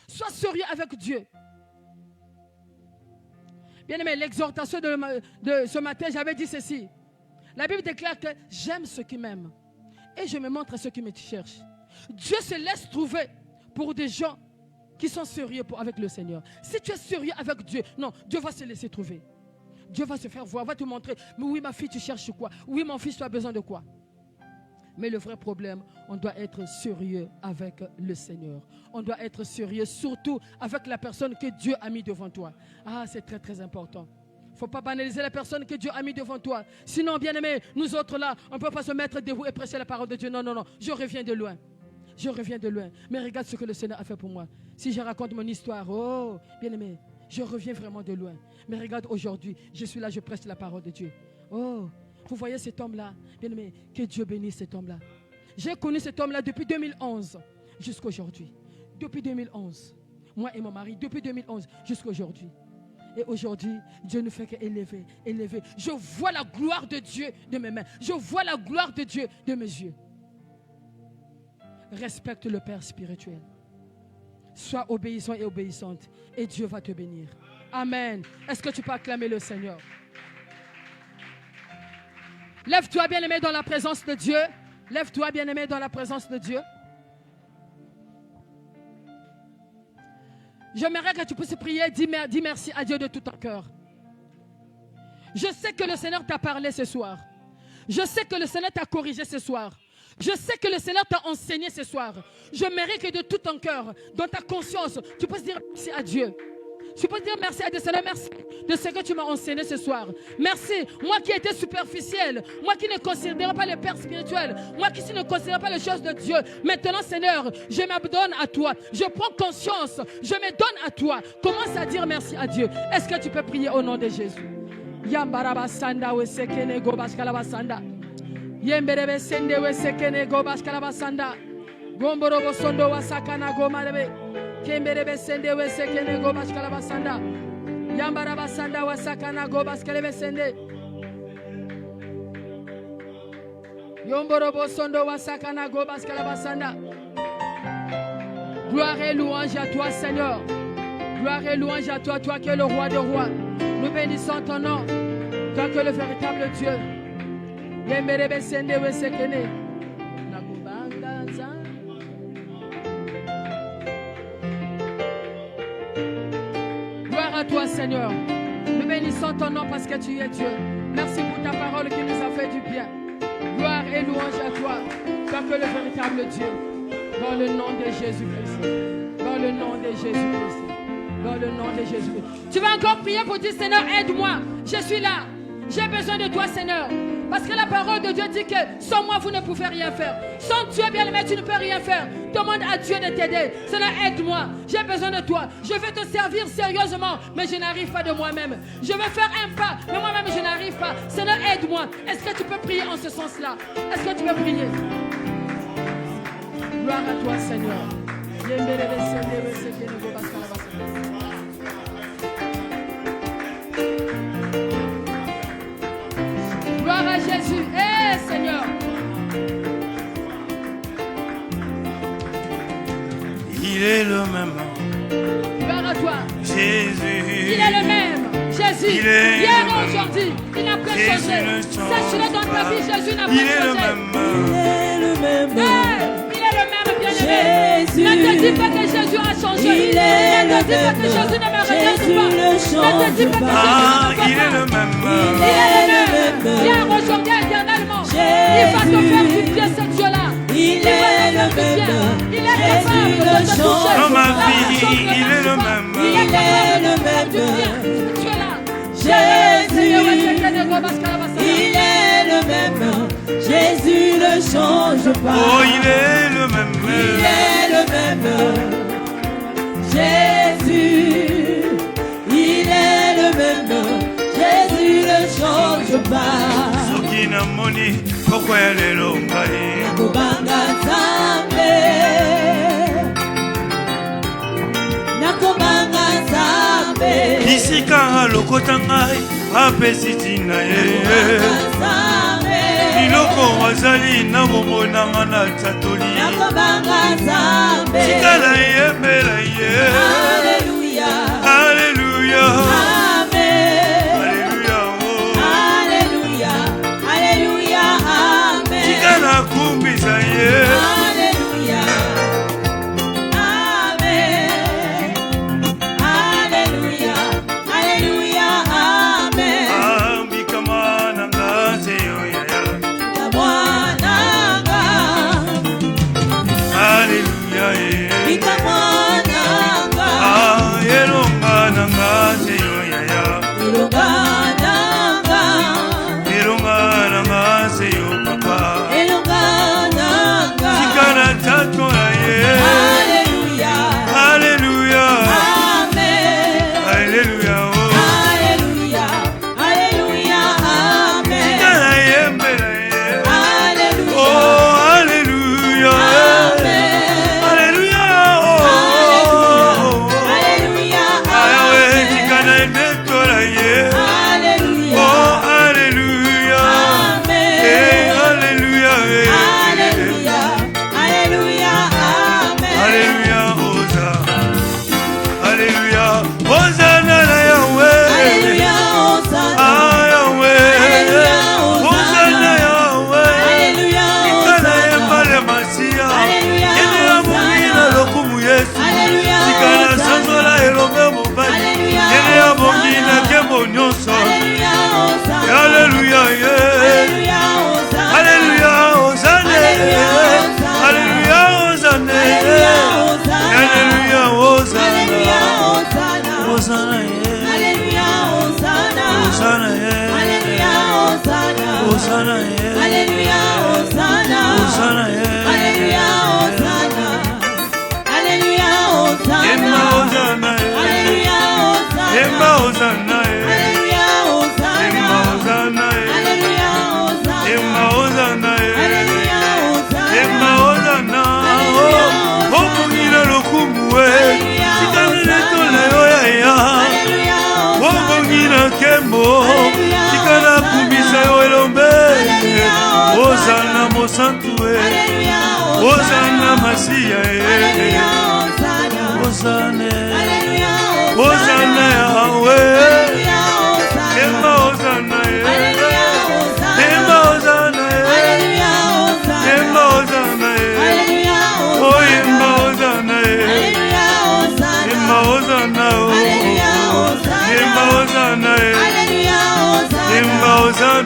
Sois sérieux avec Dieu. Bien aimé, l'exhortation de ce matin, j'avais dit ceci. La Bible déclare que j'aime ceux qui m'aiment et je me montre à ceux qui me cherchent. Dieu se laisse trouver pour des gens qui sont sérieux avec le Seigneur. Si tu es sérieux avec Dieu, non, Dieu va se laisser trouver. Dieu va se faire voir, va te montrer. Mais oui, ma fille, tu cherches quoi? Oui, mon fils, tu as besoin de quoi? Mais le vrai problème, on doit être sérieux avec le Seigneur. On doit être sérieux surtout avec la personne que Dieu a mis devant toi. Ah, c'est très, très important. Il ne faut pas banaliser la personne que Dieu a mis devant toi. Sinon, bien aimé, nous autres là, on ne peut pas se mettre debout et prêcher la parole de Dieu. Non, non, non, je reviens de loin. Je reviens de loin. Mais regarde ce que le Seigneur a fait pour moi. Si je raconte mon histoire, oh, bien aimé, je reviens vraiment de loin. Mais regarde aujourd'hui, je suis là, je prêche la parole de Dieu. Oh, vous voyez cet homme-là, bien aimé, que Dieu bénisse cet homme-là. J'ai connu cet homme-là depuis 2011 jusqu'à aujourd'hui. Depuis 2011. Moi et mon mari, depuis 2011 jusqu'à aujourd'hui. Et aujourd'hui, Dieu ne fait qu'élever, élever. Je vois la gloire de Dieu de mes mains. Je vois la gloire de Dieu de mes yeux. Respecte le Père spirituel. Sois obéissant et obéissante. Et Dieu va te bénir. Amen. Est-ce que tu peux acclamer le Seigneur? Lève-toi, bien-aimé, dans la présence de Dieu. Lève-toi, bien-aimé, dans la présence de Dieu. J'aimerais que tu puisses prier, dis merci à Dieu de tout ton cœur. Je sais que le Seigneur t'a parlé ce soir. Je sais que le Seigneur t'a corrigé ce soir. Je sais que le Seigneur t'a enseigné ce soir. Je mérite que de tout ton cœur, dans ta conscience, tu puisses dire merci à Dieu. Tu peux dire merci à Dieu, Seigneur, merci de ce que tu m'as enseigné ce soir. Merci, moi qui étais superficiel, moi qui ne considérais pas le Père spirituel, moi qui ne considérais pas les choses de Dieu. Maintenant, Seigneur, je m'abandonne à toi. Je prends conscience, je me donne à toi. Commence à dire merci à Dieu. Est-ce que tu peux prier au nom de Jésus? Yambarabasanda wesekene gobaskalabasanda. Yemberebe sende wesekene gobaskalabasanda. Gomborobo sondo wasakana gomarebe. Kemberebe sende wesekene gobaskalabasanda. Yambarabasanda wasakana gobaskalebe sende. Yomborobo sondo wasakana gobaskalabasanda. Gloire et louange à toi, Seigneur. Gloire et louange à toi, toi qui es le roi des rois. Nous bénissons ton nom, toi qui es le véritable Dieu. Yemberebe sende wesekene. Gloire à toi, Seigneur. Nous bénissons ton nom parce que tu es Dieu. Merci pour ta parole qui nous a fait du bien. Gloire et louange à toi, toi que le véritable Dieu. Dans le nom de Jésus-Christ. Dans le nom de Jésus-Christ. Dans le nom de Jésus-Christ. Tu vas encore prier pour dire, Seigneur, aide-moi. Je suis là. J'ai besoin de toi, Seigneur. Parce que la parole de Dieu dit que sans moi, vous ne pouvez rien faire. Sans Dieu, bien-aimé, tu ne peux rien faire. Demande à Dieu de t'aider. Seigneur, aide-moi. J'ai besoin de toi. Je veux te servir sérieusement, mais je n'arrive pas de moi-même. Je veux faire un pas, mais moi-même, je n'arrive pas. Seigneur, aide-moi. Est-ce que tu peux prier en ce sens-là? Est-ce que tu peux prier? Gloire à toi, Seigneur. Gloire à Jésus. Seigneur. Il est le même. Gloire à toi. Jésus. Il est le même. Jésus. Hier et aujourd'hui. Il n'a pas changé. Sache-le dans ta vie, Jésus n'a pas changé. Il est le même. Il est le même, bien-aimé. Ne te dis pas que Jésus a changé. Ne te dis pas que Jésus ne me regarde pas. Ne te dis pas que Jésus ne me regarde pas. Il est le même. Il est le même. Hier, aujourd'hui, éternellement. Il va te faire du bien, ce Dieu-là. Il est le même. Il est capable de te toucher. Dans ma vie, il est le même. Il est le même. Dieu-là. Jésus. Il est le même. change pas. Oh, il est le même. Il est le même. Jésus, il est le même. Jésus ne change pas. Soki na moni, pourquoi elle est longue? Nakobanga Nzambe, nakobanga Nzambe, Isika lokota ngai, apesi tina ye. Nzambe, Biloko wazali na bomona na tatoli. nakobanga Nzambe. Tikala yembela ye. Alléluia, Alléluia. Amen. Alléluia. Oh. Alléluia, Alléluia, Amen. Tikala kumbisa ye. Alléluia, Amen. Alléluia, Alléluia, Amen. Ambikama na ngaze yo ya ya. Ya mwananga, Alléluia. ika mwananga, Elonga na ngaze yo ya ya. ilongananga, Elonga na ngaze yo papa. ilongananga. Tikala tato na ye. Alléluia, Alléluia. Amen. Alléluia. Oh. Alléluia, Alléluia, Amen. Tikala yembela ye. Alléluia, Oh, Alléluia. Amen. Alléluia. Oh. Alléluia, Ayawe Amen. tikala netola ye. Alléluia, Oh, Alléluia. Amen. Eh, Alléluia. Alléluia, Alléluia, Amen. Alléluia. Osa. Alléluia. Hosanna na Yahweh. Alléluia, Hosanna. Ah, Yahweh. Alléluia, Hosanna Yahweh. Alléluia, Tikala Hosanna. yembale Masia. Alléluia, Yenela mongina Hosanna. lokumu Yesu. Alléluia, Tikala Hosanna. sanzola elombe mobali. Alléluia, Yenela Hosanna. mongina kembo nyonso. Alléluia, Hosanna. Alléluia. Yeah. Alléluia, Hosanna. Alléluia. Hosanna. Alléluia, Hosanna. Alléluia. Hosanna. Alléluia, Hosanna. Alléluia. Alléluia, Hosanna. Hosanna. Hosanna. Yeah. Alléluia, Hosanna. Hosanna. Yeah. Alléluia, Hosanna. Hosanna. Yeah. Alléluia, Hosanna. Hosanna. Yeah. Alléluia, Hosanna. Alléluia, Emma Hosanna. Hosanna. Yeah. Alléluia, Hosanna. Emma Hosanna. Yeah. Alléluia, Hosanna. Emma Hosanna. Yeah. Alléluia, Hosanna. Emma Hosanna. Yeah. Alléluia, Hosanna. Emma Hosanna. Alléluia, Oh, Hosanna. mongina lokumu we. Alléluia, Tikala Hosanna. netola yo ya ya. Alléluia, Oh, Hosanna. mongina kembo. Alléluia, Tikala Hosanna. kumbisa yo elombe. Alléluia, Hosanna. Hosanna mosantu we. Alléluia, Hosanna Masia. Alléluia, Hosanna. Hosanna. Alléluia, Hosanna Yahweh. Alléluia, Hosanna. Emma Hosanna. Alléluia, Hosanna. Emma Hosanna. Alléluia, Hosanna. Emma Hosanna. Alléluia, Oh, Emma Hosanna. Alléluia, Hosanna. Emma Hosanna. Alléluia, Hosanna. Emma Hosanna. Alléluia, Hosanna. Emma Hosanna.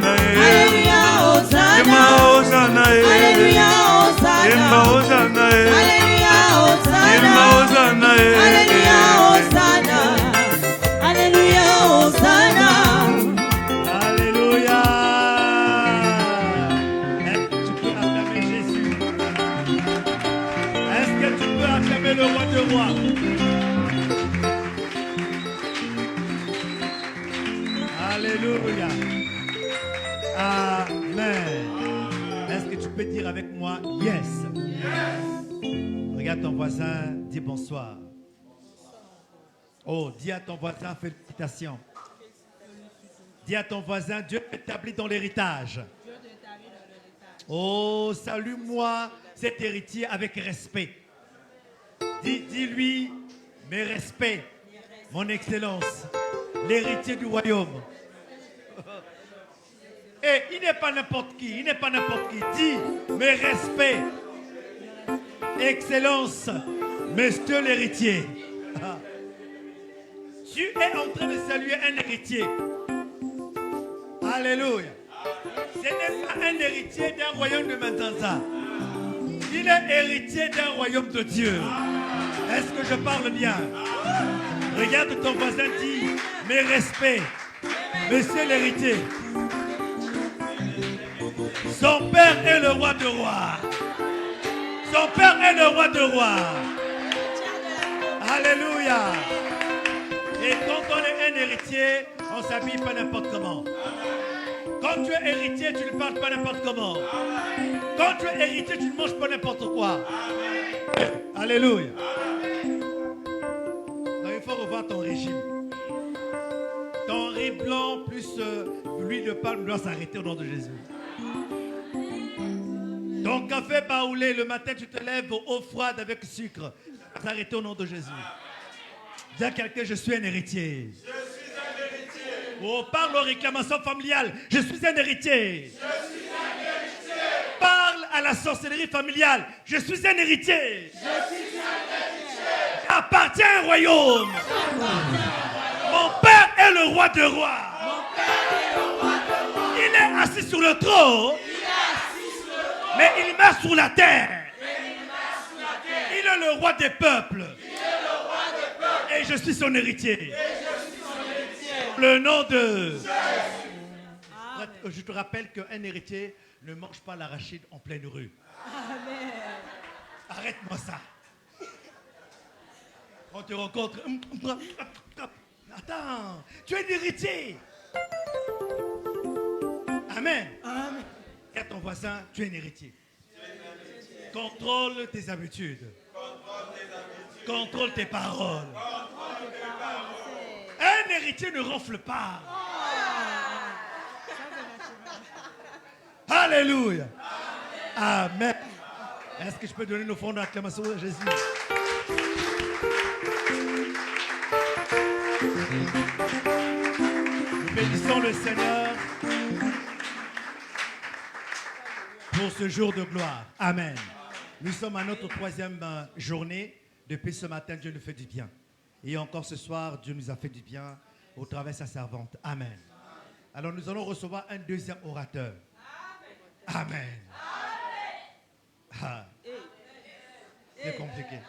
Alléluia, Hosanna. Emma Hosanna. Alléluia, Hosanna. Emma Hosanna. Alléluia, Hosanna. Emma Hosanna. Alléluia, Hosanna. Alléluia, Hosanna. Alléluia. Est-ce que tu peux acclamer Jésus? Est-ce que tu peux acclamer le roi de rois? Alléluia. Amen. Est-ce que tu peux dire avec moi yes? Regarde ton voisin, dis bonsoir. Oh, dis à ton voisin félicitations. Dis à ton voisin, Dieu t'établit dans l'héritage. Oh, salue-moi cet héritier avec respect. Dis-lui mes respects, mon excellence, l'héritier du royaume. Et il n'est pas n'importe qui, il n'est pas n'importe qui. Dis mes respects, excellence, monsieur l'héritier. Tu es en train de saluer un héritier. Alléluia. Ce n'est pas un héritier d'un royaume de Manzanza. Il est héritier d'un royaume de Dieu. Est-ce que je parle bien? Regarde ton voisin, dis mes respects, monsieur l'héritier. Son père est le roi de rois. Son père est le roi de rois. Alléluia. Et quand on est un héritier, on ne s'habille pas n'importe comment. Quand tu es héritier, tu ne parles pas n'importe comment. Quand tu es héritier, tu ne manges pas n'importe quoi. Alléluia. Donc il faut revoir ton régime. Ton riz blanc plus l'huile de palme doit s'arrêter au nom de Jésus. Ton café baoulé, le matin tu te lèves eau froide avec sucre. S'arrêter au nom de Jésus. Dis à quelqu'un, je suis un héritier. Je suis un héritier. Oh, parle aux réclamations familiales. Je suis un héritier. Je suis un héritier. Parle à la sorcellerie familiale. Je suis un héritier. Je suis un héritier. J'appartiens à un royaume. Mon père est le roi de rois. Il est assis sur le trône. Mais il marche sur la terre. Il est le roi des peuples. Et je suis son héritier. Le nom de... Je te rappelle qu'un héritier ne mange pas l'arachide en pleine rue. Amen. Arrête-moi ça. On te rencontre. Attends, tu es un héritier. Amen. Amen. Et à ton voisin, tu es un héritier. Contrôle tes habitudes. Contrôle tes paroles. Un héritier ne ronfle pas. Alléluia. Amen. Est-ce que je peux donner une offrande d'acclamation à Jésus? Nous bénissons le Seigneur pour ce jour de gloire. Amen. Nous sommes à notre 3e journée. Depuis ce matin, Dieu nous fait du bien. Et encore ce soir, Dieu nous a fait du bien au travers de sa servante. Amen. Alors nous allons recevoir un deuxième orateur. Amen. Ah. C'est compliqué.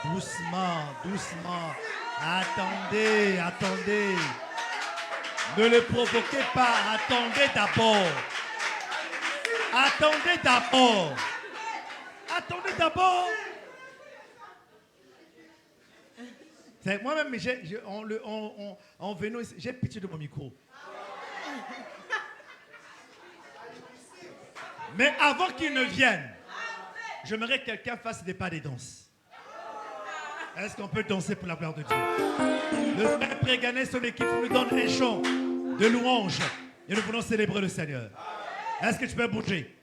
Doucement, doucement. Attendez, attendez. Ne le provoquez pas. Attendez d'abord. Attendez d'abord. Attendez d'abord. Moi-même, en venant ici, j'ai pitié de mon micro. Mais avant qu'il ne vienne, j'aimerais que quelqu'un fasse des pas de danse. Est-ce qu'on peut danser pour la gloire de Dieu? Le frère Prégané, son équipe nous donne un chant de louange et nous voulons célébrer le Seigneur. Est-ce que tu peux bouger?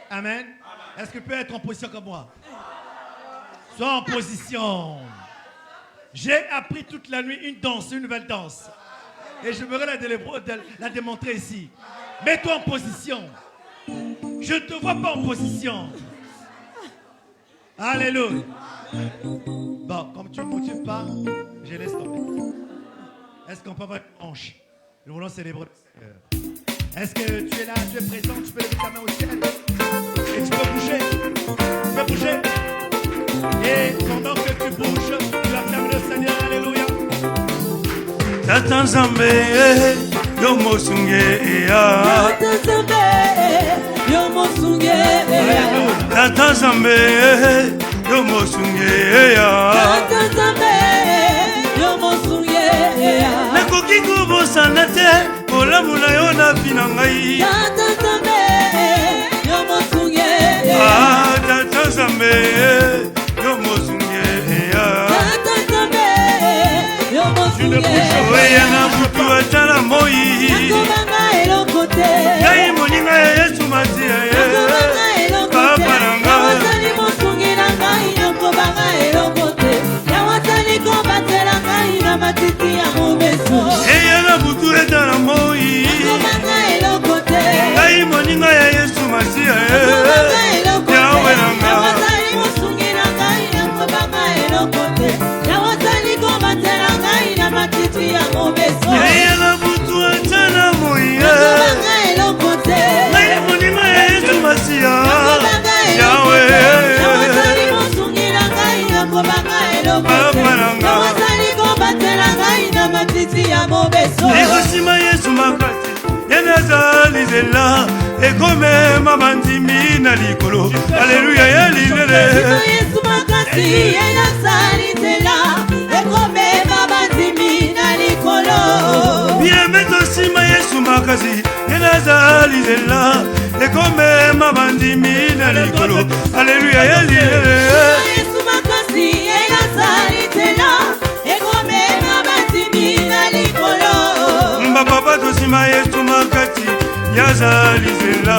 Amen. Est-ce que tu peux être en position comme moi? Sois en position. J'ai appris toute la nuit une danse, une nouvelle danse. Et je voudrais la démontrer ici. Mets-toi en position. Je ne te vois pas en position. Alléluia. Bon, comme tu ne motives pas, je laisse tomber. Est-ce qu'on peut avoir une hanche? Nous voulons célébrer le Seigneur. Est-ce que tu es là, tu es présent, tu peux lever ta main au ciel? Et tu peux bouger. Tu peux bouger. Et pendant que tu bouges, tu acclames le Seigneur. Alléluia. Tata Nzambe, yo mosunge ya. Tata Nzambe, yo mosunge ya. Tata Nzambe, yo mosunge ya. Tata Nzambe, yo mosunge ya. Nakoki kobosana te, olamula yo na bina ngai. Tata Nzambe, yo mosunge ya. Tata Nzambe, yo mosunge ya. Tata Nzambe, yo mosunge ya. Oya na butu atala moi. Nakobanga eloko te. Ngai moninga ya Yesu Masia ye. Nakobanga eloko te. Papa na ngai. Yawatali mosungi na ngai nakobanga eloko te. Yawatali kobatela ngai na matiti ya mobeso. Eya na butu atala moi. Nakobanga eloko te. Ngai moninga ya Yesu Masia ye. Nakobanga eloko te. Yawe na ngai. Yawatali mosungi na ngai nakobanga eloko te. Yawatali kobatela ngai na matiti ya mobeso. na likolo. Alléluia ya lilele. Yesu makasi enasali nzela ekomema bandimi na likolo. Bien tosima Yesu makasi enasali nzela ekomema bandimi na likolo. Alléluia ya lilele. Yesu makasi enasali nzela ekomema bandimi na likolo. Papa tosima Yesu makasi yazali nzela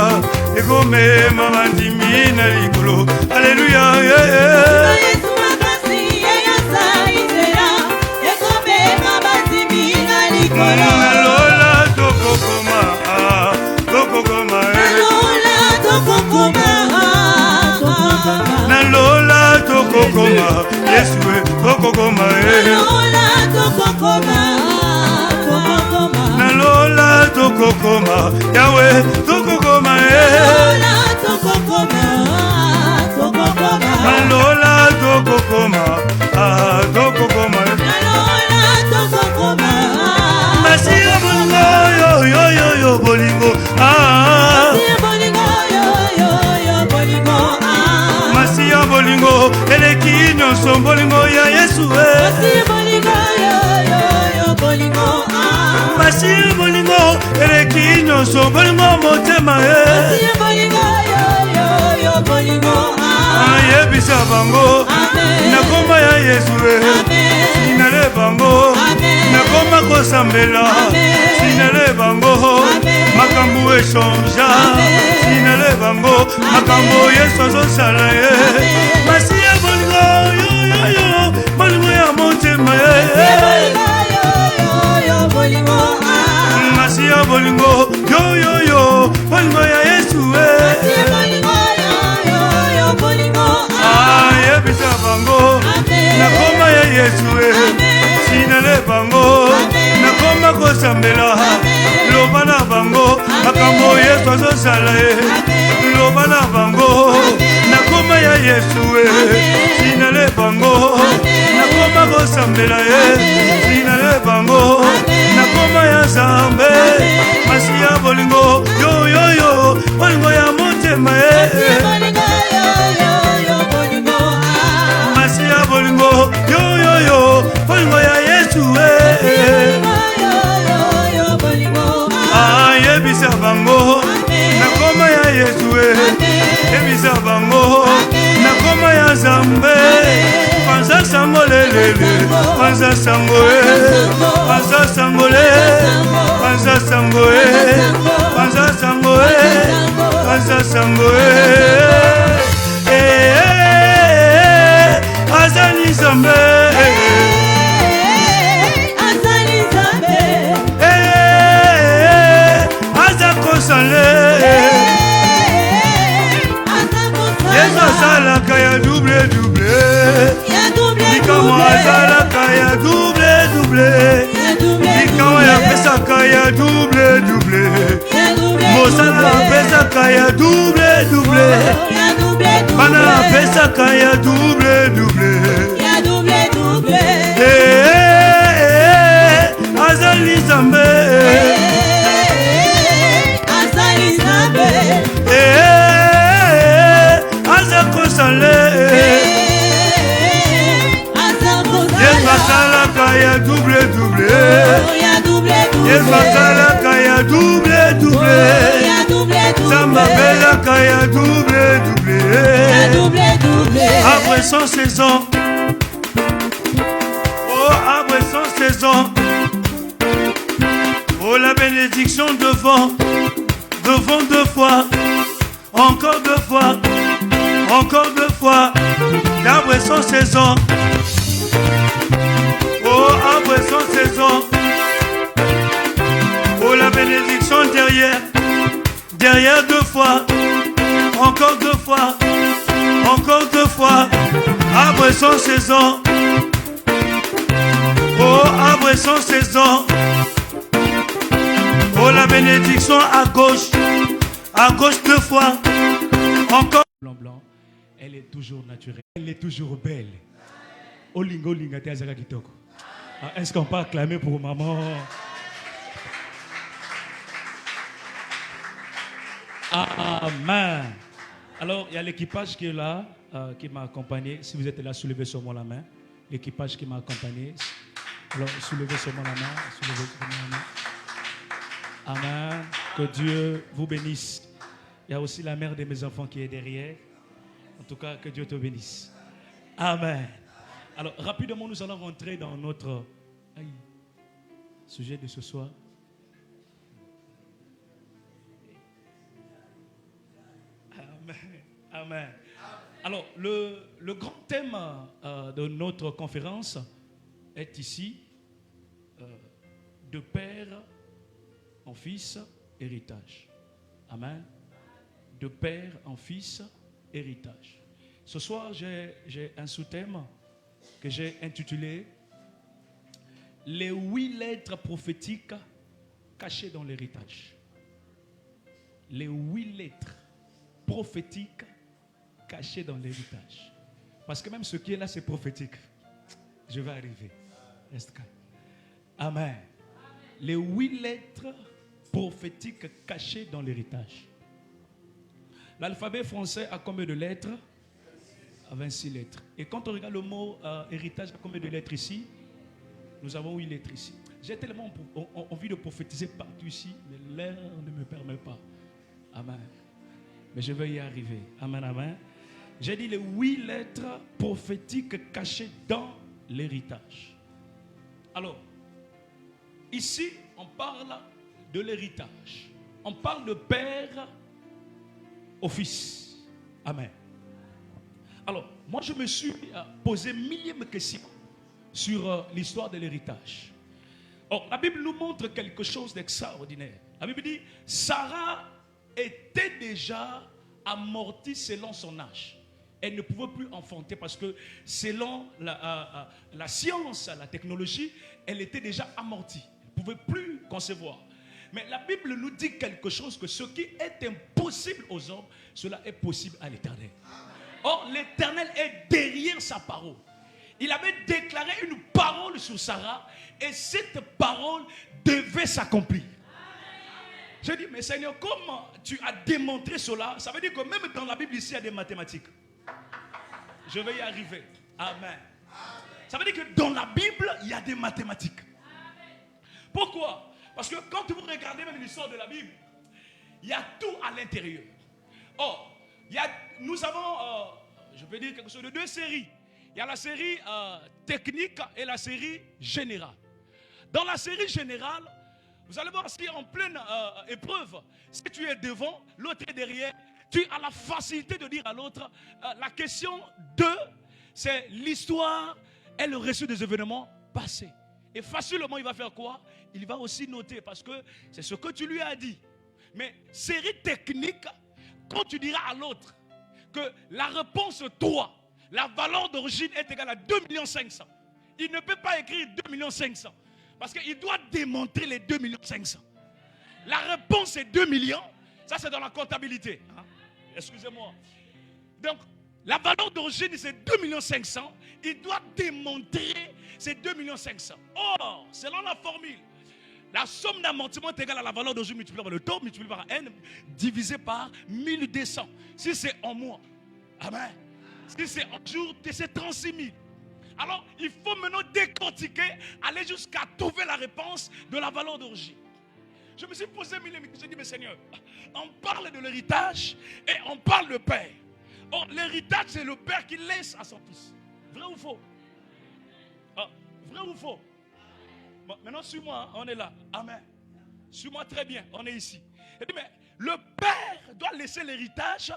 ekomema bandimi na likolo. Alléluia. Yesu makasi yazali nzela ekomema bandimi na likolo. Nalola tokokoma tokokoma Nalola tokokoma Nalola tokokoma Yesu tokokoma Nalola tokokoma Nalola tokokoma Yahweh tokokoma Nalola tokokoma Nalola tokokoma tokokoma Nalola tokokoma Masiya bolingo yo bolingo Masiya bolingo yo bolingo Masiya bolingo eleki nyonso bolingo ya Yesu Masiya bolingo yo bolingo Masiya bolingo eleki nyonso bolingo motema Masiya bolingo yo bolingo Yebisa bango nakoma ya Yesu sinale bango nakoma kosambela sinale bango makambo echangea sinale bango makambo Yesu azosala Masiya bolingo yo bolingo ya motema Masiya bolingo yo bolingo ya Yesu Yebisa bango nakoma ya Yesu sinale bango nakoma kosambela loba na bango makambo Yesu azosala loba na bango nakoma ya Yesu sinale bango nakoma kosambela sinale bango nakoma ya Zambe Masiya bolingo yo bolingo ya motema Masiya bolingo yo bolingo ya Yesu yebisa bango nakoma ya Yesu yebisa bango nakoma ya Zambe panza sango lelele panza sango panza sango panza sango panza sango panza sango Azali Zambe Azakosale Yesu azalaka ya double Likamo azalaka ya double Likamo ya pesaka ya double Mosala pesaka ya double Bana pesaka ya double Azali Zambe Azakosale Yesu azalaka ya double Yesu azalaka ya double Zamba belaka ya double Après 116 ans après 116 ans la bénédiction devant deux fois encore deux fois après 116 ans après 116 ans la bénédiction derrière deux fois encore deux fois après 116 ans après 116 ans la bénédiction à gauche deux fois encore blanc, elle est toujours naturelle, elle est toujours belle. Olingo lingate azaka kitoko. Est-ce qu'on peut acclamer pour maman? Amen. Alors, il y a l'équipage qui est là, qui m'a accompagné. Si vous êtes là, soulevez seulement la main. L'équipage qui m'a accompagné. Alors, soulevez seulement la main. Soulevez seulement la main. Amen. Que Dieu vous bénisse. Il y a aussi la mère de mes enfants qui est derrière. En tout cas, que Dieu te bénisse. Amen. Alors, rapidement, nous allons rentrer dans notre sujet de ce soir. Amen. Amen. Alors, le grand thème de notre conférence est ici, de père en fils, héritage. Amen. De père en fils, héritage. Ce soir, j'ai un sous-thème que j'ai intitulé « Les 8 lettres prophétiques cachées dans l'héritage ». Les 8 lettres prophétiques cachées dans l'héritage. Parce que même ce qui est là, c'est prophétique. Je vais arriver. Reste calme. Amen. Les 8 lettres prophétiques cachées dans l'héritage. L'alphabet français a combien de lettres? À 26 lettres. Et quand on regarde le mot héritage, à combien de lettres ici? Nous avons 8 lettres ici. J'ai tellement envie de prophétiser partout ici, mais l'air ne me permet pas. Amen. Mais je vais y arriver. Amen, amen. J'ai dit les 8 lettres prophétiques cachées dans l'héritage. Alors, ici, on parle de l'héritage. On parle de père au fils. Amen. Alors, moi je me suis posé millième question sur l'histoire de l'héritage. Or, la Bible nous montre quelque chose d'extraordinaire. La Bible dit, Sarah était déjà amortie selon son âge. Elle ne pouvait plus enfanter parce que selon la science, la technologie, elle était déjà amortie. Elle ne pouvait plus concevoir. Mais la Bible nous dit quelque chose, que ce qui est impossible aux hommes, cela est possible à l'Éternel. Or, l'Éternel est derrière sa parole. Il avait déclaré une parole sur Sarah et cette parole devait s'accomplir. Je dis, mais Seigneur, comment tu as démontré cela? Ça veut dire que même dans la Bible ici, il y a des mathématiques. Je vais y arriver. Amen. Ça veut dire que dans la Bible, il y a des mathématiques. Pourquoi? Parce que quand vous regardez même l'histoire de la Bible, il y a tout à l'intérieur. Or, nous avons, je peux dire quelque chose de 2 séries. Il y a la série technique et la série générale. Dans la série générale, vous allez voir si en pleine épreuve, si tu es devant, l'autre est derrière, tu as la facilité de dire à l'autre, la question 2, c'est l'histoire et le récit des événements passés. Et facilement, il va faire quoi? Il va aussi noter parce que c'est ce que tu lui as dit. Mais série technique, quand tu diras à l'autre que la réponse 3, la valeur d'origine est égale à 2 500 000, il ne peut pas écrire 2 500 000 parce qu'il doit démontrer les 2 500 000. La réponse est 2 millions, ça c'est dans la comptabilité. Hein? Excusez-moi. Donc, la valeur d'origine c'est 2 500 000, il doit démontrer ces 2 500 000. Or, selon la formule, la somme d'amortissement est égale à la valeur d'origine multipliée par le taux, multiplié par n, divisé par 1200. Si c'est en mois, amen. Si c'est en jour, c'est 36 000. Alors, il faut maintenant décortiquer, aller jusqu'à trouver la réponse de la valeur d'origine. Je me suis posé mille questions, je me suis dit, mais Seigneur, on parle de l'héritage et on parle de père. Or, l'héritage, c'est le père qui laisse à son fils. Vrai ou faux? Vrai ou faux? Bon, maintenant, suis-moi, on est là. Amen. Suis-moi très bien, on est ici. Il dit, mais le père doit laisser l'héritage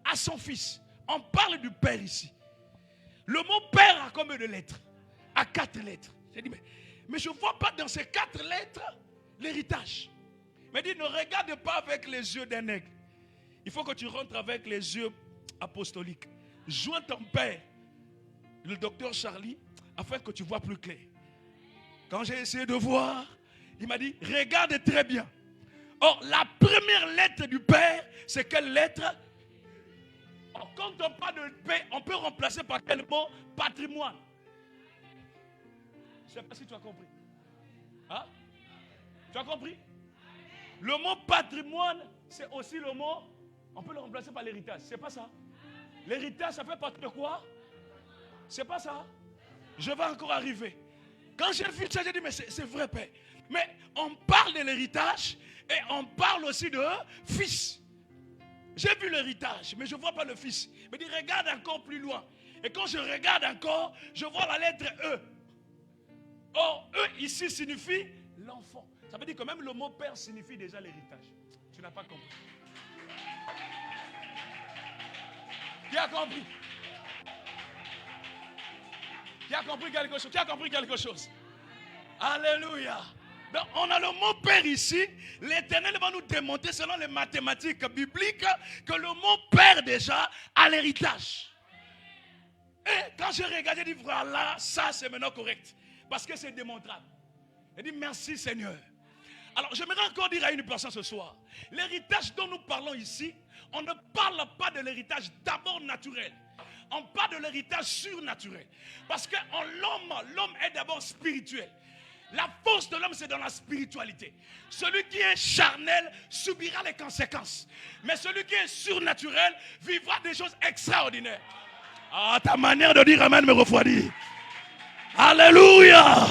à son fils. On parle du père ici. Le mot père a combien de lettres? À 4 lettres. J'ai dit, mais je ne vois pas dans ces 4 lettres l'héritage. Mais dit, ne regarde pas avec les yeux d'un aigle. Il faut que tu rentres avec les yeux apostoliques. Joins ton père, le docteur Charlie, afin que tu vois plus clair. Quand j'ai essayé de voir, il m'a dit, regarde très bien. Or, la première lettre du père, c'est quelle lettre? Or, quand on parle de paix, on peut remplacer par quel mot? Patrimoine. Je ne sais pas si tu as compris. Hein? Tu as compris? Le mot patrimoine, c'est aussi le mot On peut le remplacer par l'héritage. C'est pas ça. L'héritage, ça fait partie de quoi? C'est pas ça. Je vais encore arriver. Quand j'ai vu ça, j'ai dit, mais c'est vrai, Père. Mais on parle de l'héritage et on parle aussi de fils. J'ai vu l'héritage, mais je ne vois pas le fils. Il me dit, regarde encore plus loin. Et quand je regarde encore, je vois la lettre E. Or, E ici signifie l'enfant. Ça veut dire que même le mot père signifie déjà l'héritage. Tu n'as pas compris. Qui a compris? Qui a compris quelque chose? Qui a compris quelque chose? Alléluia. Donc, on a le mot père ici. L'Éternel va nous démontrer selon les mathématiques bibliques que le mot père déjà a l'héritage. Et quand je regarde, je dis voilà, ça c'est maintenant correct. Parce que c'est démontrable. Je dis merci Seigneur. Alors j'aimerais encore dire à une personne ce soir, l'héritage dont nous parlons ici, on ne parle pas de l'héritage d'abord naturel. On parle de l'héritage surnaturel. Parce que l'homme est d'abord spirituel. La force de l'homme, c'est dans la spiritualité. Celui qui est charnel subira les conséquences. Mais celui qui est surnaturel vivra des choses extraordinaires. Ah, ta manière de dire amen me refroidit. Alléluia.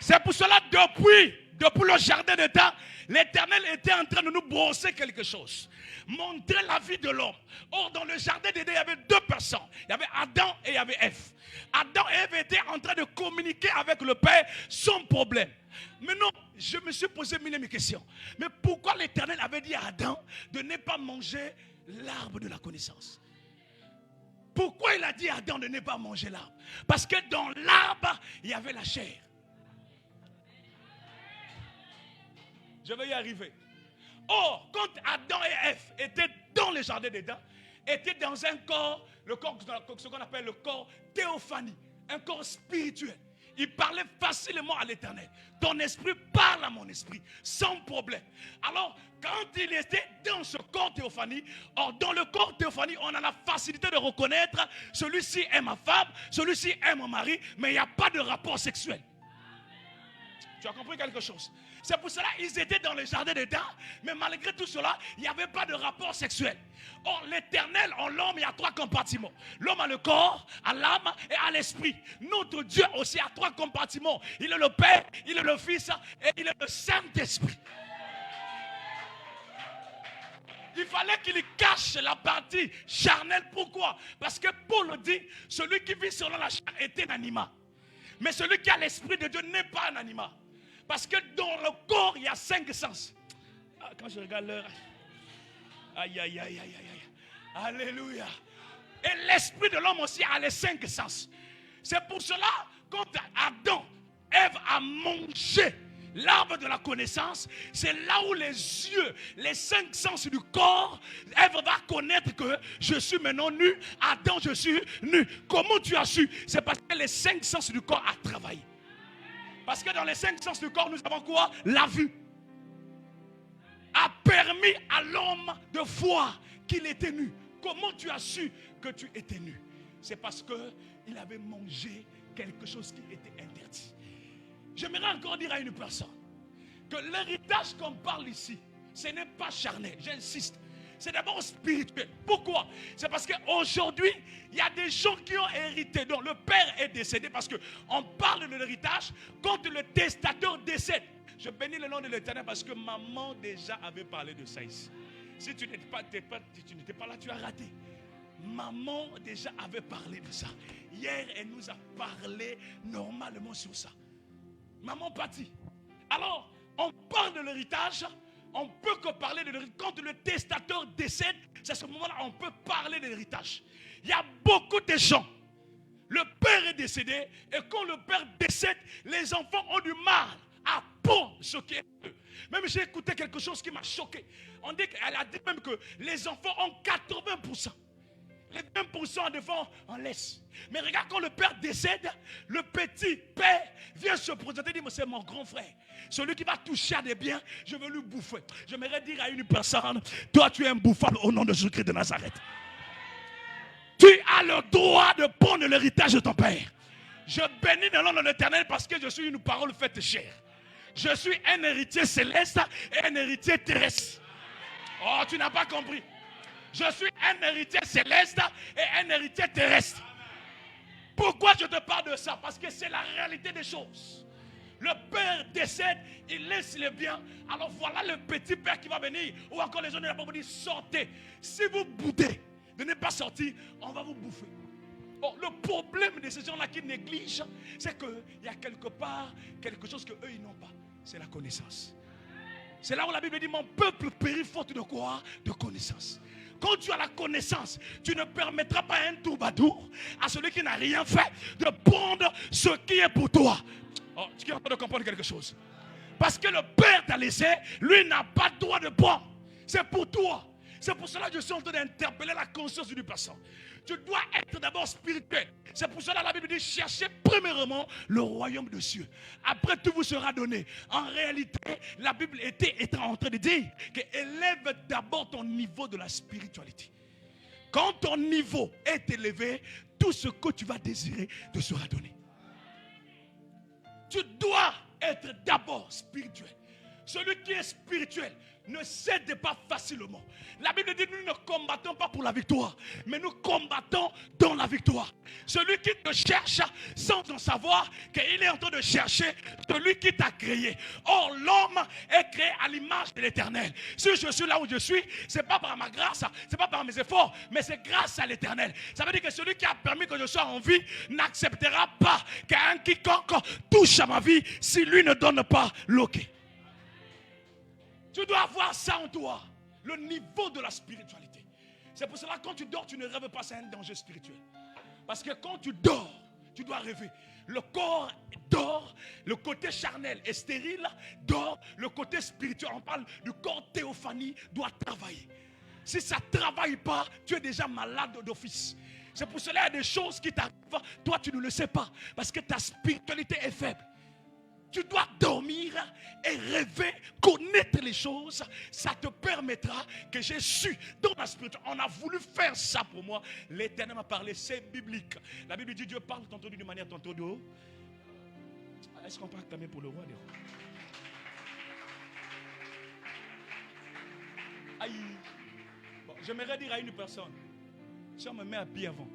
C'est pour cela, depuis le jardin d'Éden, l'Éternel était en train de nous brosser quelque chose. Montrer la vie de l'homme. Or, dans le jardin d'Éden, il y avait deux personnes. Il y avait Adam et il y avait Ève. Adam et Ève étaient en train de communiquer avec le Père sans problème. Maintenant, je me suis posé mille questions. Mais pourquoi l'Éternel avait dit à Adam de ne pas manger l'arbre de la connaissance? Pourquoi il a dit à Adam de ne pas manger l'arbre? Parce que dans l'arbre, il y avait la chair. Je vais y arriver. Or, quand Adam et Ève étaient dans le jardin d'Éden, étaient dans un corps, ce qu'on appelle le corps théophanie, un corps spirituel. Ils parlaient facilement à l'Éternel. Ton esprit parle à mon esprit, sans problème. Alors, quand il était dans ce corps théophanie, or dans le corps théophanie, on a la facilité de reconnaître celui-ci est ma femme, celui-ci est mon mari, mais il n'y a pas de rapport sexuel. Tu as compris quelque chose? C'est pour cela qu'ils étaient dans le jardin d'Éden, mais malgré tout cela, il n'y avait pas de rapport sexuel. Or, l'Éternel, en l'homme, il y a trois compartiments. L'homme a le corps, a l'âme et a l'esprit. Notre Dieu aussi a trois compartiments. Il est le Père, il est le Fils et il est le Saint-Esprit. Il fallait qu'il cache la partie charnelle. Pourquoi? Parce que Paul dit, celui qui vit selon la chair est un animal. Mais celui qui a l'esprit de Dieu n'est pas un animal. Parce que dans le corps, il y a 5 sens. Ah, quand je regarde l'heure, aïe, aïe, aïe, aïe, aïe. Alléluia. Et l'esprit de l'homme aussi a les 5 sens. C'est pour cela, quand Adam, Ève a mangé l'arbre de la connaissance, c'est là où les yeux, les 5 sens du corps, Ève va connaître que je suis maintenant nu. Adam, je suis nu. Comment tu as su? C'est parce que les 5 sens du corps a travaillé. Parce que dans les 5 sens du corps, nous avons quoi? La vue a permis à l'homme de voir qu'il était nu. Comment tu as su que tu étais nu? C'est parce qu'il avait mangé quelque chose qui était interdit. J'aimerais encore dire à une personne que l'héritage qu'on parle ici, ce n'est pas charnel, j'insiste. C'est d'abord spirituel. Pourquoi? C'est parce qu'aujourd'hui, il y a des gens qui ont hérité. Donc le père est décédé parce qu'on parle de l'héritage quand le testateur décède. Je bénis le nom de l'Éternel parce que maman déjà avait parlé de ça ici. Si tu n'étais pas là, tu as raté. Maman déjà avait parlé de ça. Hier, elle nous a parlé normalement sur ça. Maman partit. Alors, on parle de l'héritage. On ne peut que parler de l'héritage. Quand le testateur décède, c'est à ce moment-là qu'on peut parler de l'héritage. Il y a beaucoup de gens. Le père est décédé. Et quand le père décède, les enfants ont du mal à prendre ce qui est eux. Même j'ai écouté quelque chose qui m'a choqué. On dit qu'elle a dit même que les enfants ont 80%. Les 20% de fois, on laisse. Mais regarde, quand le père décède, le petit père vient se présenter et dit, c'est mon grand frère. Celui qui va toucher à des biens, je veux lui bouffer. J'aimerais dire à une personne, toi tu es un bouffon au nom de Jésus-Christ de Nazareth. Tu as le droit de prendre l'héritage de ton père. Je bénis le nom de l'Éternel parce que je suis une parole faite chair. Je suis un héritier céleste et un héritier terrestre. Oh, tu n'as pas compris. Je suis un héritier céleste et un héritier terrestre. Pourquoi je te parle de ça? Parce que c'est la réalité des choses. Le père décède, il laisse les biens. Alors voilà le petit père qui va venir. Ou encore les gens de la Bible disent sortez. Si vous boudez de ne pas sortir, on va vous bouffer. Bon, le problème de ces gens-là qui négligent, c'est qu'il y a quelque part quelque chose qu'eux ils n'ont pas. C'est la connaissance. C'est là où la Bible dit mon peuple périt faute de quoi? De connaissance. Quand tu as la connaissance, tu ne permettras pas à un troubadour, à celui qui n'a rien fait, de prendre ce qui est pour toi. Oh, tu es en train de comprendre quelque chose. Parce que le Père t'a laissé, lui n'a pas le droit de prendre. C'est pour toi. C'est pour cela que je suis en train d'interpeller la conscience du passant. Tu dois être d'abord spirituel. C'est pour cela que la Bible dit cherchez premièrement le royaume de cieux. Après tout vous sera donné. En réalité, la Bible était en train de dire que élève d'abord ton niveau de la spiritualité. Quand ton niveau est élevé, tout ce que tu vas désirer te sera donné. Tu dois être d'abord spirituel. Celui qui est spirituel ne cède pas facilement. La Bible dit nous ne combattons pas pour la victoire, mais nous combattons dans la victoire. Celui qui te cherche sans en savoir qu'il est en train de chercher celui qui t'a créé. Or l'homme est créé à l'image de l'Éternel. Si je suis là où je suis, ce n'est pas par ma grâce, ce n'est pas par mes efforts, mais c'est grâce à l'Éternel. Ça veut dire que celui qui a permis que je sois en vie n'acceptera pas qu'un quiconque touche à ma vie si lui ne donne pas l'ok. Tu dois avoir ça en toi, le niveau de la spiritualité. C'est pour cela que quand tu dors, tu ne rêves pas, c'est un danger spirituel. Parce que quand tu dors, tu dois rêver. Le corps dort, le côté charnel et stérile dort, le côté spirituel, on parle du corps théophanie, doit travailler. Si ça ne travaille pas, tu es déjà malade d'office. C'est pour cela qu'il y a des choses qui t'arrivent, toi tu ne le sais pas, parce que ta spiritualité est faible. Tu dois dormir et rêver, connaître les choses. Ça te permettra que j'ai su dans la spiritualité. On a voulu faire ça pour moi. L'Éternel m'a parlé, c'est biblique. La Bible dit Dieu parle tantôt d'une manière, tantôt de haut. Est-ce qu'on peut acclamer pour le roi des rois? Aïe. Bon, j'aimerais dire à une personne, si on me met à pied avant,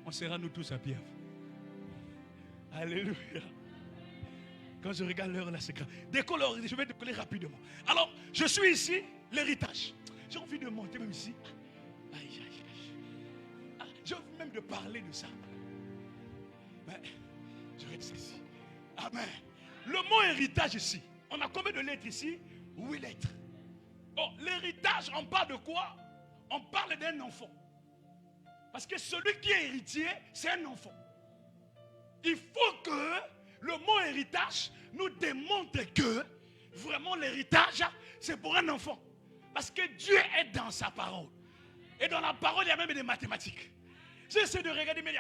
on sera nous tous à pied avant. Alléluia. Quand je regarde l'heure là, c'est grave. Décoller, je vais décoller rapidement. Alors, je suis ici, l'héritage. J'ai envie de monter même ici. Aïe, aïe, aïe. Ah, j'ai envie même de parler de ça. Mais, je reste ici. Amen. Le mot héritage ici, on a combien de lettres ici? 8 lettres. Bon, l'héritage, on parle de quoi? On parle d'un enfant. Parce que celui qui est héritier, c'est un enfant. Il faut que le mot héritage nous démontre que vraiment l'héritage, c'est pour un enfant. Parce que Dieu est dans sa parole. Et dans la parole, il y a même des mathématiques. J'essaie de regarder, mais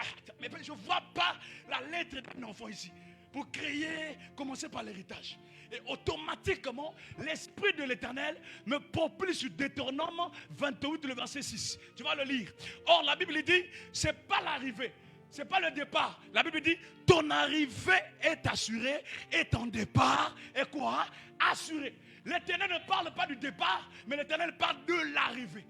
je ne vois pas la lettre d'un enfant ici. Pour créer, commencer par l'héritage. Et automatiquement, l'Esprit de l'Éternel me propulse sur Deutéronome 28, le verset 6. Tu vas le lire. Or, la Bible dit, ce n'est pas l'arrivée. Ce n'est pas le départ. La Bible dit, ton arrivée est assurée et ton départ est quoi? Assuré. L'Éternel ne parle pas du départ, mais l'Éternel parle de l'arrivée.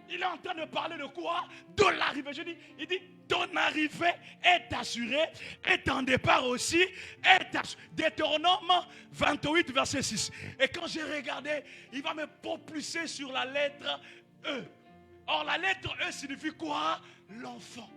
Il est en train de parler de quoi? De l'arrivée. Je dis, il dit, ton arrivée est assurée et ton départ aussi est assuré. Deutéronome 28, verset 6. Et quand j'ai regardé, il va me propulser sur la lettre E. Or, la lettre E signifie quoi? L'enfant.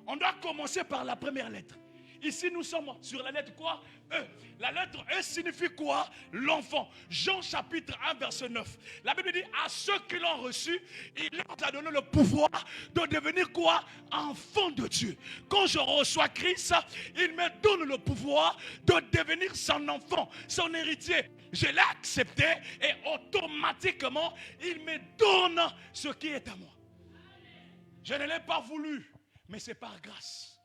On doit commencer par la première lettre. Ici, nous sommes sur la lettre quoi? E. La lettre E signifie quoi? L'enfant. Jean chapitre 1, verset 9. La Bible dit, à ceux qui l'ont reçu, il leur a donné le pouvoir de devenir quoi? Enfant de Dieu. Quand je reçois Christ, il me donne le pouvoir de devenir son enfant, son héritier. Je l'ai accepté et automatiquement, il me donne ce qui est à moi. Je ne l'ai pas voulu. Mais c'est par grâce.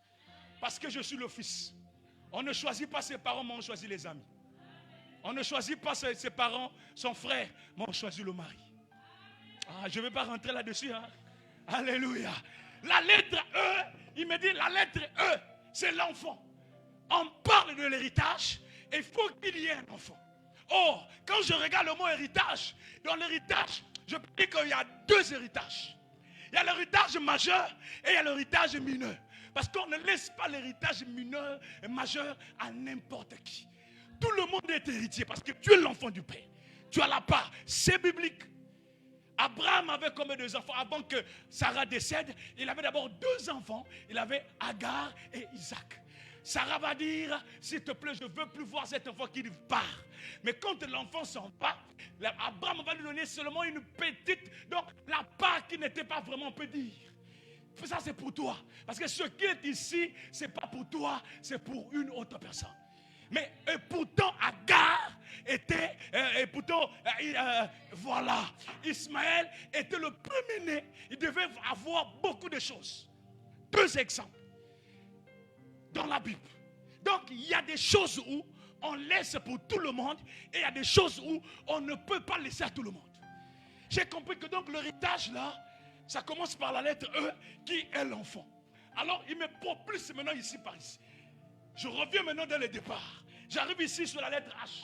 Parce que je suis le fils. On ne choisit pas ses parents, mais on choisit les amis. On ne choisit pas ses parents, son frère, mais on choisit le mari. Ah, je ne vais pas rentrer là-dessus. Hein? Alléluia. La lettre E, il me dit la lettre E, c'est l'enfant. On parle de l'héritage, il faut qu'il y ait un enfant. Or, quand je regarde le mot héritage, dans l'héritage, je peux dire qu'il y a deux héritages. Il y a l'héritage majeur et il y a l'héritage mineur. Parce qu'on ne laisse pas l'héritage mineur et majeur à n'importe qui. Tout le monde est héritier parce que tu es l'enfant du Père. Tu as la part. C'est biblique. Abraham avait combien d'enfants avant que Sarah décède? Il avait d'abord 2 enfants. Il avait Agar et Isaac. Sarah va dire, s'il te plaît, je ne veux plus voir cet enfant qui part. Mais quand l'enfant s'en va, Abraham va lui donner seulement une petite, donc la part qui n'était pas vraiment, on peut dire. Ça c'est pour toi. Parce que ce qui est ici, ce n'est pas pour toi, c'est pour une autre personne. Mais pourtant Agar était, voilà, Ismaël était le premier-né. Il devait avoir beaucoup de choses. 2 exemples dans la Bible. Donc il y a des choses où on laisse pour tout le monde et il y a des choses où on ne peut pas laisser à tout le monde. J'ai compris que donc l'héritage là, ça commence par la lettre E qui est l'enfant. Alors il me propulse maintenant ici par ici. Je reviens maintenant dans le départ. J'arrive ici sur la lettre H.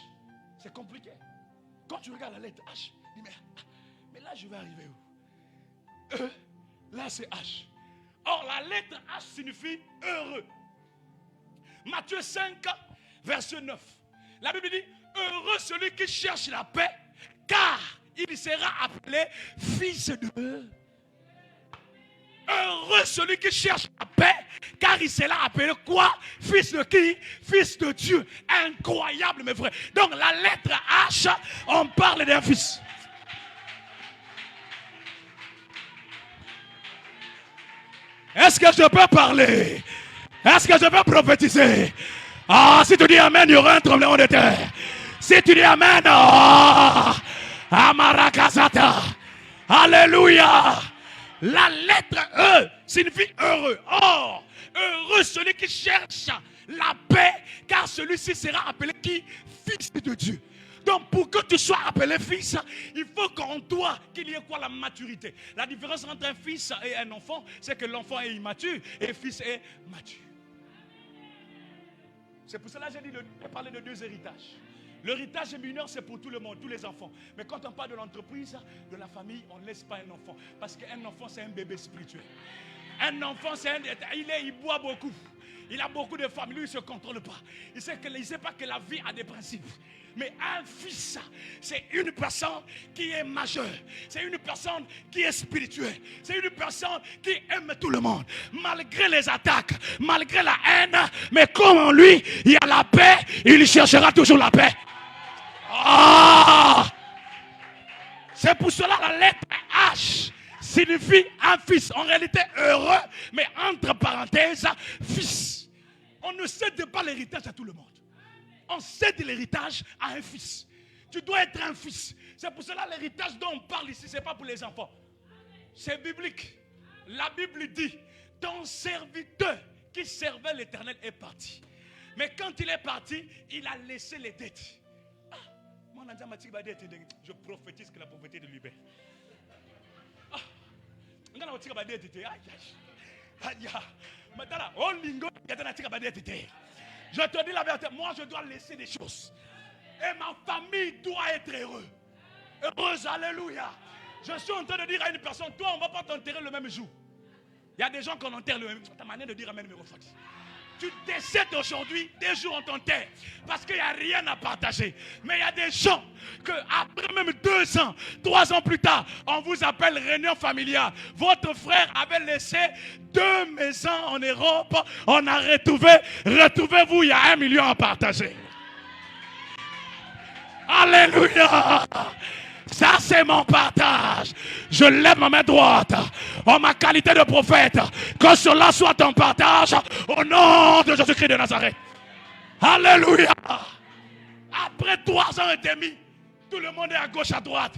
C'est compliqué. Quand tu regardes la lettre H, tu dis mais là je vais arriver où? E, là c'est H. Or la lettre H signifie heureux. Matthieu 5, verset 9. La Bible dit, heureux celui qui cherche la paix, car il sera appelé fils de Dieu. Heureux celui qui cherche la paix, car il sera appelé quoi? Fils de qui? Fils de Dieu. Incroyable mes frères. Donc la lettre H, on parle d'un fils. Est-ce que je peux parler? Est-ce que je peux prophétiser? Ah, si tu dis amen, il y aura un tremblement de terre. Si tu dis amen, Amarakazata. Alléluia. La lettre E signifie heureux. Or, heureux celui qui cherche la paix, car celui-ci sera appelé qui? Fils de Dieu. Donc pour que tu sois appelé fils, il faut qu'en toi qu'il y ait quoi? La maturité. La différence entre un fils et un enfant, c'est que l'enfant est immature et le fils est mature. C'est pour cela que j'ai dit de parler de 2 héritages. L'héritage mineur, c'est pour tout le monde, tous les enfants. Mais quand on parle de l'entreprise, de la famille, on ne laisse pas un enfant. Parce qu'un enfant, c'est un bébé spirituel. Un enfant, il boit beaucoup. Il a beaucoup de femmes. Lui, il ne se contrôle pas. Il ne sait pas que la vie a des principes. Mais un fils, c'est une personne qui est majeure. C'est une personne qui est spirituelle. C'est une personne qui aime tout le monde. Malgré les attaques, malgré la haine, mais comme en lui, il y a la paix, il cherchera toujours la paix. Ah! C'est pour cela la lettre H signifie un fils. En réalité, heureux, mais entre parenthèses, fils. On ne cède pas l'héritage à tout le monde. On cède l'héritage à un fils. Tu dois être un fils. C'est pour cela l'héritage dont on parle ici, ce n'est pas pour les enfants. C'est biblique. La Bible dit, ton serviteur qui servait l'Éternel est parti. Mais quand il est parti, il a laissé les dettes. Je prophétise que la pauvreté de libère. Je te dis la vérité, moi je dois laisser des choses. Et ma famille doit être heureuse, alléluia. Je suis en train de dire à une personne, toi on ne va pas t'enterrer le même jour. Il y a des gens qu'on enterre le même jour. Ta manière de dire amen me refroidit. Tu décèdes aujourd'hui, 2 jours on t'enterre. Parce qu'il n'y a rien à partager. Mais il y a des gens que après même 2 ans, 3 ans plus tard, on vous appelle réunion familiale. Votre frère avait laissé 2 maisons en Europe. On a retrouvez-vous, il y a 1 million à partager. Alléluia. Ça c'est mon partage. Je lève ma main droite en ma qualité de prophète. Que cela soit ton partage au nom de Jésus-Christ de Nazareth. Alléluia. Après 3 ans et demi, tout le monde est à gauche, à droite.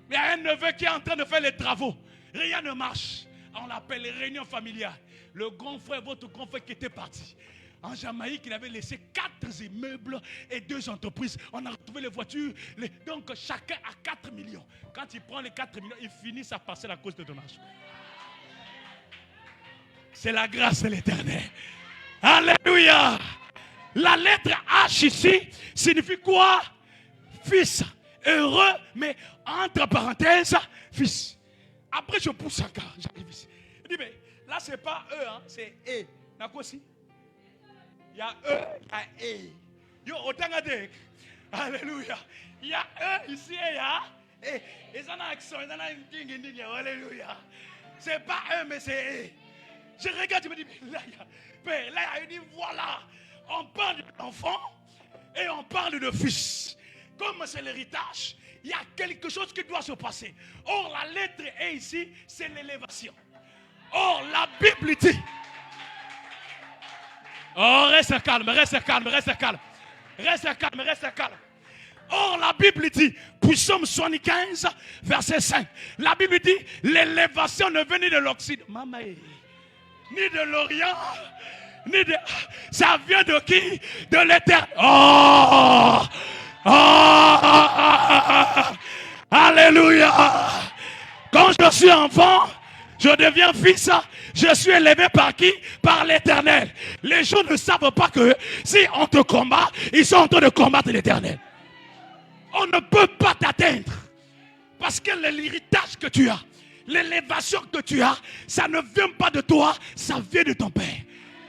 Il y a un neveu qui est en train de faire les travaux. Rien ne marche. On l'appelle réunion familiale. Le grand frère, votre grand frère qui était parti. En Jamaïque, il avait laissé 4 immeubles et 2 entreprises. On a retrouvé les voitures. Donc, chacun a 4 millions. Quand il prend les 4 millions, il finit sa parcelle à cause de dommage. C'est la grâce de l'Éternel. Alléluia. La lettre H ici signifie quoi? Fils. Heureux, mais entre parenthèses, fils. Après, je pousse encore. J'arrive ici. Il dit, mais là, c'est pas eux, hein, c'est E. N'a quoi aussi? Il y a E, il y a E. Yo, autant à dire. Alléluia. Il y a E ici et il y a E. Et ça n'a accent, ça n'a une ding. Alléluia. C'est pas E, mais c'est E. Je regarde, je me dis, mais là, il dit, voilà. On parle d'enfant et on parle de fils. Comme c'est l'héritage, il y a quelque chose qui doit se passer. Or, la lettre E ici, c'est l'élévation. Or, la Bible dit. Oh, reste calme. Or, la Bible dit, Psaume 75, verset 5. La Bible dit, l'élévation ne vient ni de l'Occident, ni de l'Orient, ni de. Ça vient de qui? De l'Éternel. Alléluia. Quand je suis enfant, je deviens fils. Je suis élevé par qui? Par l'Éternel. Les gens ne savent pas que si on te combat, ils sont en train de combattre l'Éternel. On ne peut pas t'atteindre. Parce que l'héritage que tu as, l'élévation que tu as, ça ne vient pas de toi, ça vient de ton Père.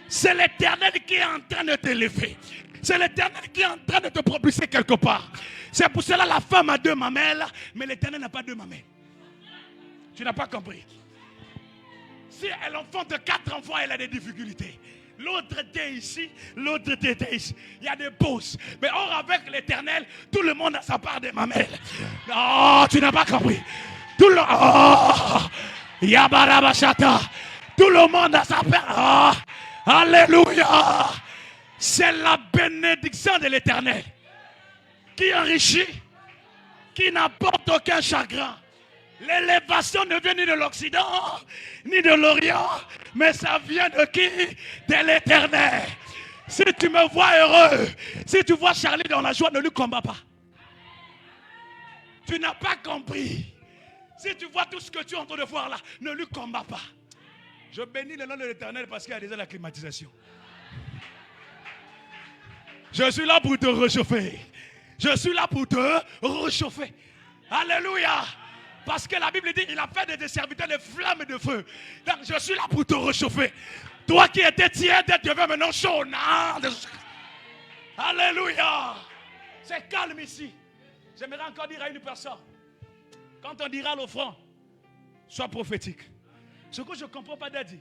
C'est l'Éternel qui est en train de t'élever. C'est l'Éternel qui est en train de te propulser quelque part. C'est pour cela la femme a 2 mamelles, mais l'Éternel n'a pas 2 mamelles. Tu n'as pas compris. Si elle enfante 4 enfants, elle a des difficultés. L'autre était ici, l'autre était ici. Il y a des pauses. Mais or, avec l'Éternel, tout le monde a sa part des mamelles. Oh, tu n'as pas compris. Tout le Yabarabashata. Tout le monde a sa part. Oh, alléluia. C'est la bénédiction de l'Éternel qui enrichit, qui n'apporte aucun chagrin. L'élévation ne vient ni de l'Occident, ni de l'Orient, mais ça vient de qui? De l'Éternel. Si tu me vois heureux, si tu vois Charlie dans la joie, ne lui combat pas. Tu n'as pas compris. Si tu vois tout ce que tu es en train de voir là, ne lui combat pas. Je bénis le nom de l'Éternel parce qu'il y a déjà la climatisation. Je suis là pour te réchauffer. Je suis là pour te réchauffer. Alléluia. Parce que la Bible dit, il a fait de tes serviteurs des flammes de feu. Donc je suis là pour te réchauffer. Toi qui étais tiède, tu deviens maintenant chaud. Alléluia. C'est calme ici. J'aimerais encore dire à une personne, quand on dira l'offrande, sois prophétique. Ce que je ne comprends pas, Daddy,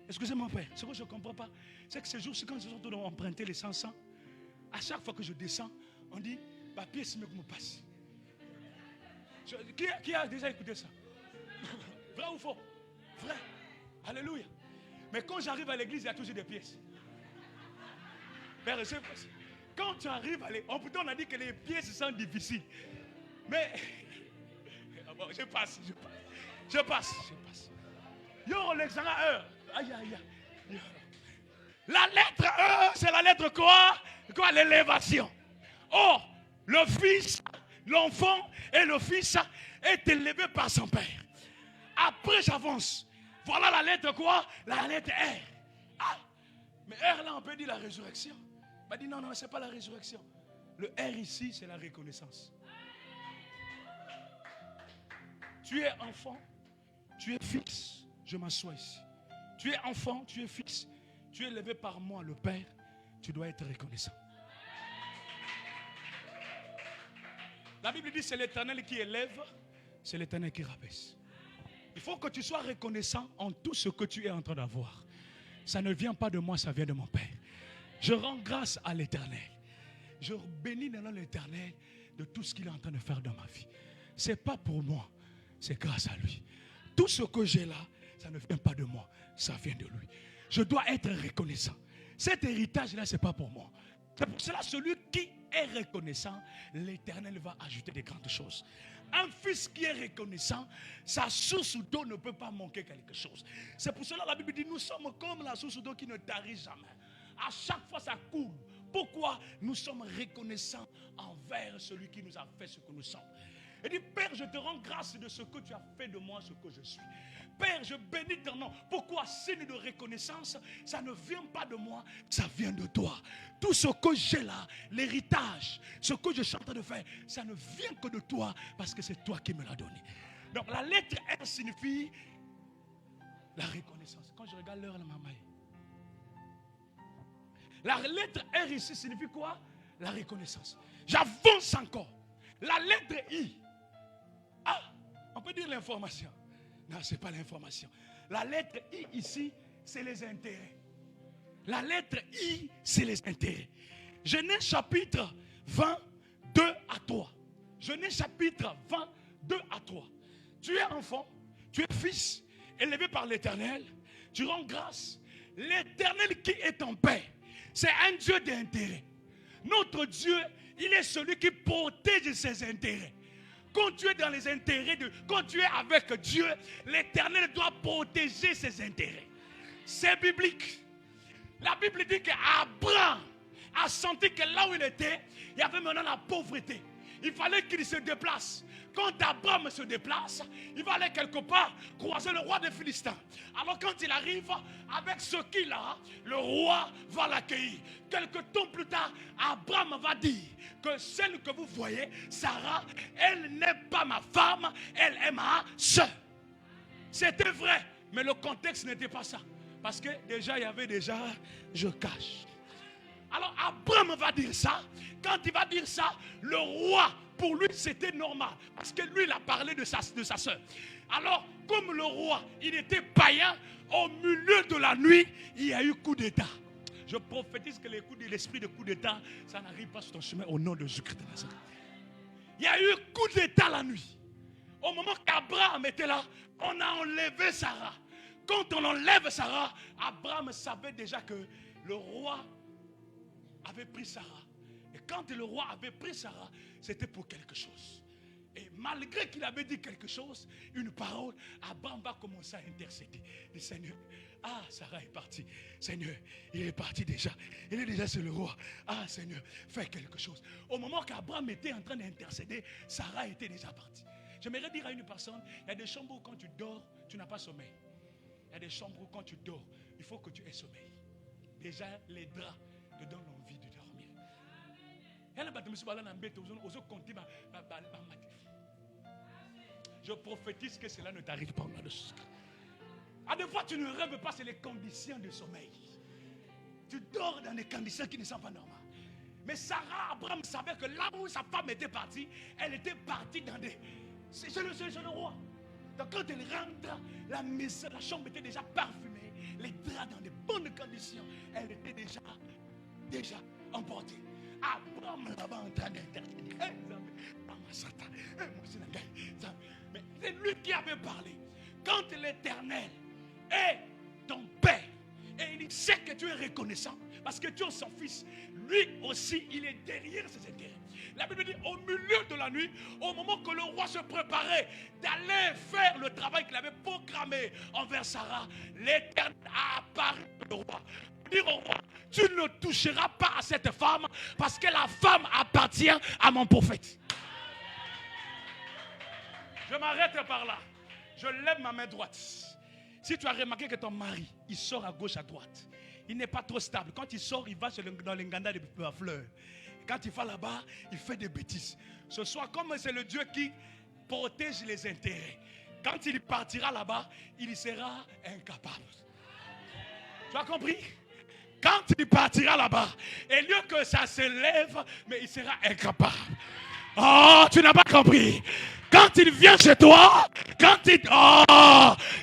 excusez mon père, ce que je ne comprends pas, c'est que ces jours-ci, quand je suis en train d'emprunter les 500, à chaque fois que je descends, on dit, ma pièce me passe. Qui a déjà écouté ça? Vrai ou faux? Vrai. Alléluia. Mais quand j'arrive à l'église, il y a toujours des pièces. Quand tu arrives à l'église, on a dit que les pièces sont difficiles. Mais, je passe. Yo, l'examen E. Aïe. La lettre E, c'est la lettre quoi? L'élévation. Oh, le fils, l'enfant et le fils est élevé par son père. Après, j'avance. Voilà la lettre quoi? La lettre R. Ah, mais R là, on peut dire la résurrection. Il m'a dit non, c'est pas la résurrection. Le R ici, c'est la reconnaissance. Tu es enfant, tu es fils, je m'assois ici. Tu es enfant, tu es fils, tu es élevé par moi, le Père, tu dois être reconnaissant. La Bible dit c'est l'Éternel qui élève, c'est l'Éternel qui rabaisse. Il faut que tu sois reconnaissant en tout ce que tu es en train d'avoir. Ça ne vient pas de moi, ça vient de mon Père. Je rends grâce à l'Éternel. Je bénis le nom de l'Éternel de tout ce qu'il est en train de faire dans ma vie. Ce n'est pas pour moi, c'est grâce à lui. Tout ce que j'ai là, ça ne vient pas de moi, ça vient de lui. Je dois être reconnaissant. Cet héritage-là, ce n'est pas pour moi. C'est pour cela, celui qui est reconnaissant, l'Éternel va ajouter des grandes choses. Un fils qui est reconnaissant, sa source d'eau ne peut pas manquer quelque chose. C'est pour cela la Bible dit, nous sommes comme la source d'eau qui ne tarit jamais. À chaque fois, ça coule. Pourquoi? Nous sommes reconnaissants envers celui qui nous a fait ce que nous sommes. Il dit, Père, je te rends grâce de ce que tu as fait de moi, ce que je suis. Père, je bénis ton nom. Pourquoi? Signe de reconnaissance, ça ne vient pas de moi, ça vient de toi. Tout ce que j'ai là, l'héritage, ce que je suis en train de faire, ça ne vient que de toi, parce que c'est toi qui me l'as donné. Donc la lettre R signifie la reconnaissance. Quand je regarde l'heure, la maman. La lettre R ici signifie quoi? La reconnaissance. J'avance encore. La lettre I. Ah, on peut dire l'information. Non, ce n'est pas l'information. La lettre I ici, c'est les intérêts. La lettre I, c'est les intérêts. Genèse chapitre 20, 2 à 3. Genèse chapitre 20, 2 à 3. Tu es enfant, tu es fils, élevé par l'Éternel. Tu rends grâce. L'Éternel qui est ton Père, c'est un Dieu d'intérêt. Notre Dieu, il est celui qui protège ses intérêts. Quand tu es dans les intérêts, quand tu es avec Dieu, l'Éternel doit protéger ses intérêts. C'est biblique. La Bible dit qu'Abraham a senti que là où il était, il y avait maintenant la pauvreté. Il fallait qu'il se déplace. Quand Abraham se déplace, il va aller quelque part croiser le roi des Philistins. Alors quand il arrive avec ce qu'il a, le roi va l'accueillir. Quelque temps plus tard, Abraham va dire que celle que vous voyez, Sarah, elle n'est pas ma femme, elle est ma soeur. C'était vrai, mais le contexte n'était pas ça. Parce que déjà, il y avait déjà, je cache. Alors Abraham va dire ça. Quand il va dire ça, le roi, pour lui, c'était normal. Parce que lui, il a parlé de sa soeur. Alors, comme le roi, il était païen, au milieu de la nuit, il y a eu coup d'état. Je prophétise que l'esprit de coup d'état, ça n'arrive pas sur ton chemin au nom de Jésus-Christ de Nazareth. Il y a eu coup d'état la nuit. Au moment qu'Abraham était là, on a enlevé Sarah. Quand on enlève Sarah, Abraham savait déjà que le roi avait pris Sarah. Et quand le roi avait pris Sarah, c'était pour quelque chose. Et malgré qu'il avait dit quelque chose, une parole, Abraham va commencer à intercéder. Le Seigneur, ah, Sarah est partie. Seigneur, il est parti déjà. Il est déjà sur le roi. Ah, Seigneur, fais quelque chose. Au moment qu'Abraham était en train d'intercéder, Sarah était déjà partie. J'aimerais dire à une personne, il y a des chambres où quand tu dors, tu n'as pas sommeil. Il y a des chambres où quand tu dors, il faut que tu aies sommeil. Déjà, les draps te donnent l'envie de dormir. Je prophétise que cela ne t'arrive pas. À des fois, tu ne rêves pas, c'est les conditions de sommeil. Tu dors dans des conditions qui ne sont pas normales. Mais Sarah, Abraham savait que là où sa femme était partie, elle était partie dans des... C'est le roi. Donc quand elle rentre, la maison, la chambre était déjà parfumée, les draps dans de bonnes conditions, elle était déjà emportée. Abraham là-bas en train d'intercéder. Mais c'est lui qui avait parlé. Quand l'Éternel est ton Père, et il sait que tu es reconnaissant, parce que tu es son fils, lui aussi, il est derrière ses intérêts. La Bible dit, au milieu de la nuit, au moment que le roi se préparait d'aller faire le travail qu'il avait programmé envers Sarah, l'Éternel a apparu au roi. Dire au roi, tu ne toucheras pas à cette femme parce que la femme appartient à mon prophète. Je m'arrête par là. Je lève ma main droite. Si tu as remarqué que ton mari, il sort à gauche, à droite, il n'est pas trop stable. Quand il sort, il va dans les nganda de fleurs. Quand il va là-bas, il fait des bêtises. Ce soir, comme c'est le Dieu qui protège les intérêts, quand il partira là-bas, il sera incapable. Tu as compris? Quand il partira là-bas, et lieu que ça se lève, mais il sera incapable. Oh, tu n'as pas compris. Quand il vient chez toi,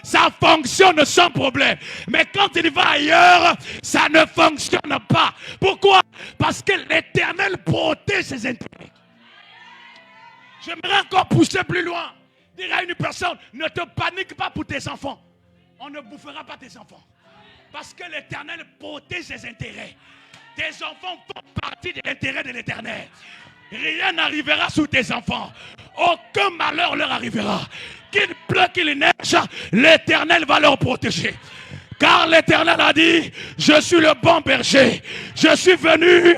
ça fonctionne sans problème. Mais quand il va ailleurs, ça ne fonctionne pas. Pourquoi? Parce que l'Éternel protège ses intérêts. J'aimerais encore pousser plus loin. Dire à une personne, ne te panique pas pour tes enfants. On ne bouffera pas tes enfants. Parce que l'Éternel protège ses intérêts. Tes enfants font partie de l'intérêt de l'Éternel. Rien n'arrivera sous tes enfants. Aucun malheur leur arrivera. Qu'il pleuve, qu'il neige, l'Éternel va leur protéger. Car l'Éternel a dit, je suis le bon berger. Je suis venu.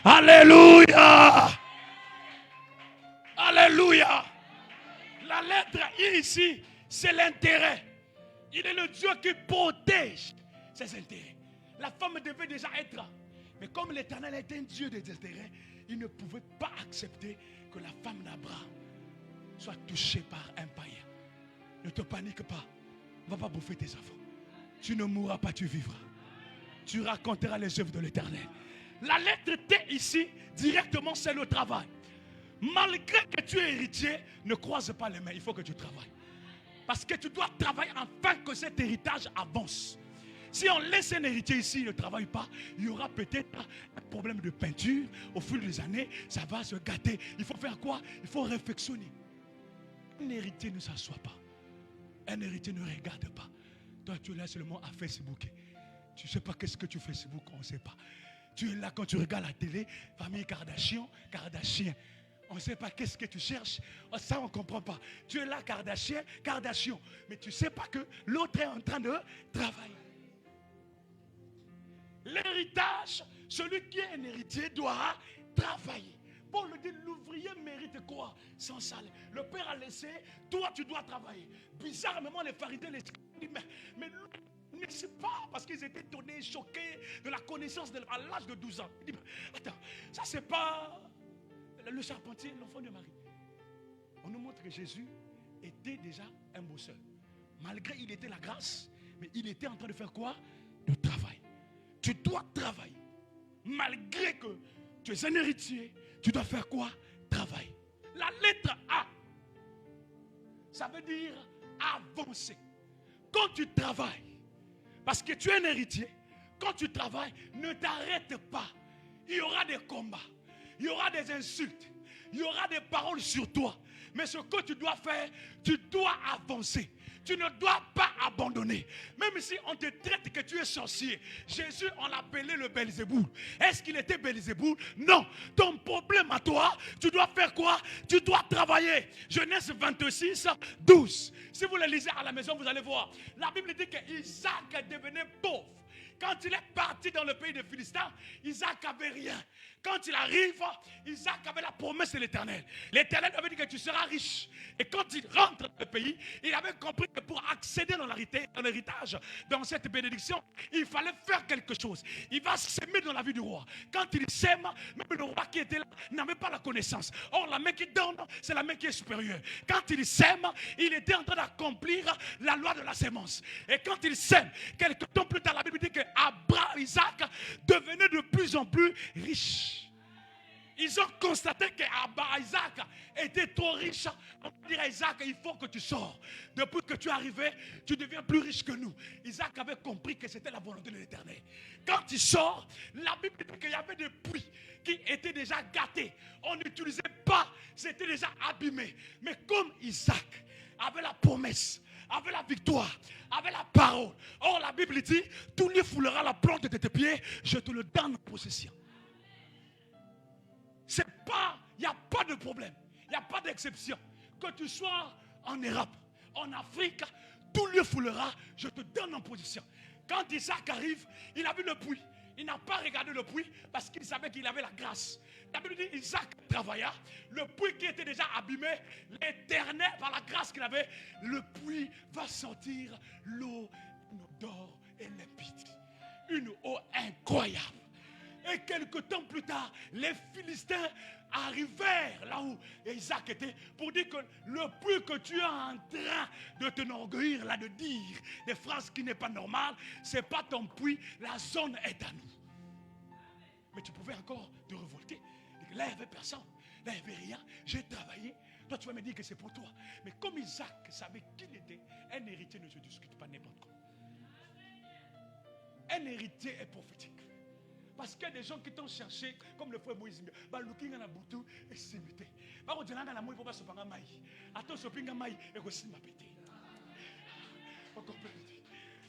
Alléluia. Alléluia. La lettre I ici, c'est l'intérêt. Il est le Dieu qui protège ses intérêts. La femme devait déjà être. Mais comme l'Éternel est un Dieu des intérêts, il ne pouvait pas accepter que la femme d'Abraham soit touché par un païen. Ne te panique pas. On ne va pas bouffer tes enfants. Tu ne mourras pas, tu vivras. Tu raconteras les œuvres de l'Éternel. La lettre T ici, directement, c'est le travail. Malgré que tu es héritier, ne croise pas les mains. Il faut que tu travailles. Parce que tu dois travailler afin que cet héritage avance. Si on laisse un héritier ici, il ne travaille pas, il y aura peut-être un problème de peinture. Au fil des années, ça va se gâter. Il faut faire quoi? Il faut réflexionner. Un héritier ne s'assoit pas. Un héritier ne regarde pas. Toi, tu es là seulement à Facebook. Tu ne sais pas qu'est-ce que tu fais Facebook, on ne sait pas. Tu es là quand tu regardes la télé, famille Kardashian. On ne sait pas qu'est-ce que tu cherches. Ça, on ne comprend pas. Tu es là, Kardashian. Mais tu ne sais pas que l'autre est en train de travailler. L'héritage, celui qui est un héritier doit travailler. Paul dit, l'ouvrier mérite quoi? Sans salaire. Le père a laissé, toi tu dois travailler. Bizarrement, les pharisiens les disent, mais ne sais pas, parce qu'ils étaient étonnés, choqués de la connaissance à l'âge de 12 ans. Il dit, attends, ça c'est pas le charpentier, l'enfant de Marie. On nous montre que Jésus était déjà un bosseur. Malgré il était la grâce, mais il était en train de faire quoi? De travail. Tu dois travailler. Malgré que tu es un héritier, tu dois faire quoi? Travailler. La lettre A, ça veut dire avancer. Quand tu travailles, parce que tu es un héritier, quand tu travailles, ne t'arrête pas. Il y aura des combats, il y aura des insultes, il y aura des paroles sur toi. Mais ce que tu dois faire, tu dois avancer. Tu ne dois pas abandonner. Même si on te traite que tu es sorcier. Jésus, on l'appelait le Belzéboul. Est-ce qu'il était Belzéboul? Non. Ton problème à toi, tu dois faire quoi? Tu dois travailler. Genèse 26, 12. Si vous le lisez à la maison, vous allez voir. La Bible dit qu'Isaac devenait pauvre. Quand il est parti dans le pays des Philistins, Isaac n'avait rien. Quand il arrive, Isaac avait la promesse de l'Éternel. L'Éternel avait dit que tu seras riche. Et quand il rentre dans le pays, il avait compris que pour accéder dans l'héritage, dans cette bénédiction, il fallait faire quelque chose. Il va s'aimer dans la vie du roi. Quand il s'aime, même le roi qui était là n'avait pas la connaissance. Or, la main qui donne, c'est la main qui est supérieure. Quand il s'aime, il était en train d'accomplir la loi de la sémence. Et quand il s'aime, quelques temps plus tard, la Bible dit que Isaac devenait de plus en plus riche. Ils ont constaté qu'Isaac était trop riche. On va dire à Isaac, il faut que tu sors. Depuis que tu es arrivé, tu deviens plus riche que nous. Isaac avait compris que c'était la volonté de l'Éternel. Quand il sort, la Bible dit qu'il y avait des puits qui étaient déjà gâtés. On n'utilisait pas, c'était déjà abîmé. Mais comme Isaac avait la promesse, avait la victoire, avait la parole. Or la Bible dit, tout lui foulera la plante de tes pieds, je te le donne en possession. C'est pas, il n'y a pas de problème, il n'y a pas d'exception. Que tu sois en Europe, en Afrique, tout lui foulera, je te donne en possession. Quand Isaac arrive, il a vu le puits. Il n'a pas regardé le puits parce qu'il savait qu'il avait la grâce. La Bible dit Isaac travailla, le puits qui était déjà abîmé, l'Éternel, par la grâce qu'il avait, le puits va sortir l'eau, une odeur et limpide. Une eau incroyable. Et quelques temps plus tard, les Philistins arrivèrent là où Isaac était pour dire que le puits que tu es en train de t'enorgueillir, là, de dire des phrases qui n'est pas normales, c'est pas ton puits, la zone est à nous. Mais tu pouvais encore te révolter. Là, il n'y avait personne, là, il n'y avait rien. J'ai travaillé. Toi, tu vas me dire que c'est pour toi. Mais comme Isaac savait qui il était, un héritier ne se discute pas n'importe quoi. Un héritier est prophétique. Parce qu'il y a des gens qui t'ont cherché, comme le frère Moïse.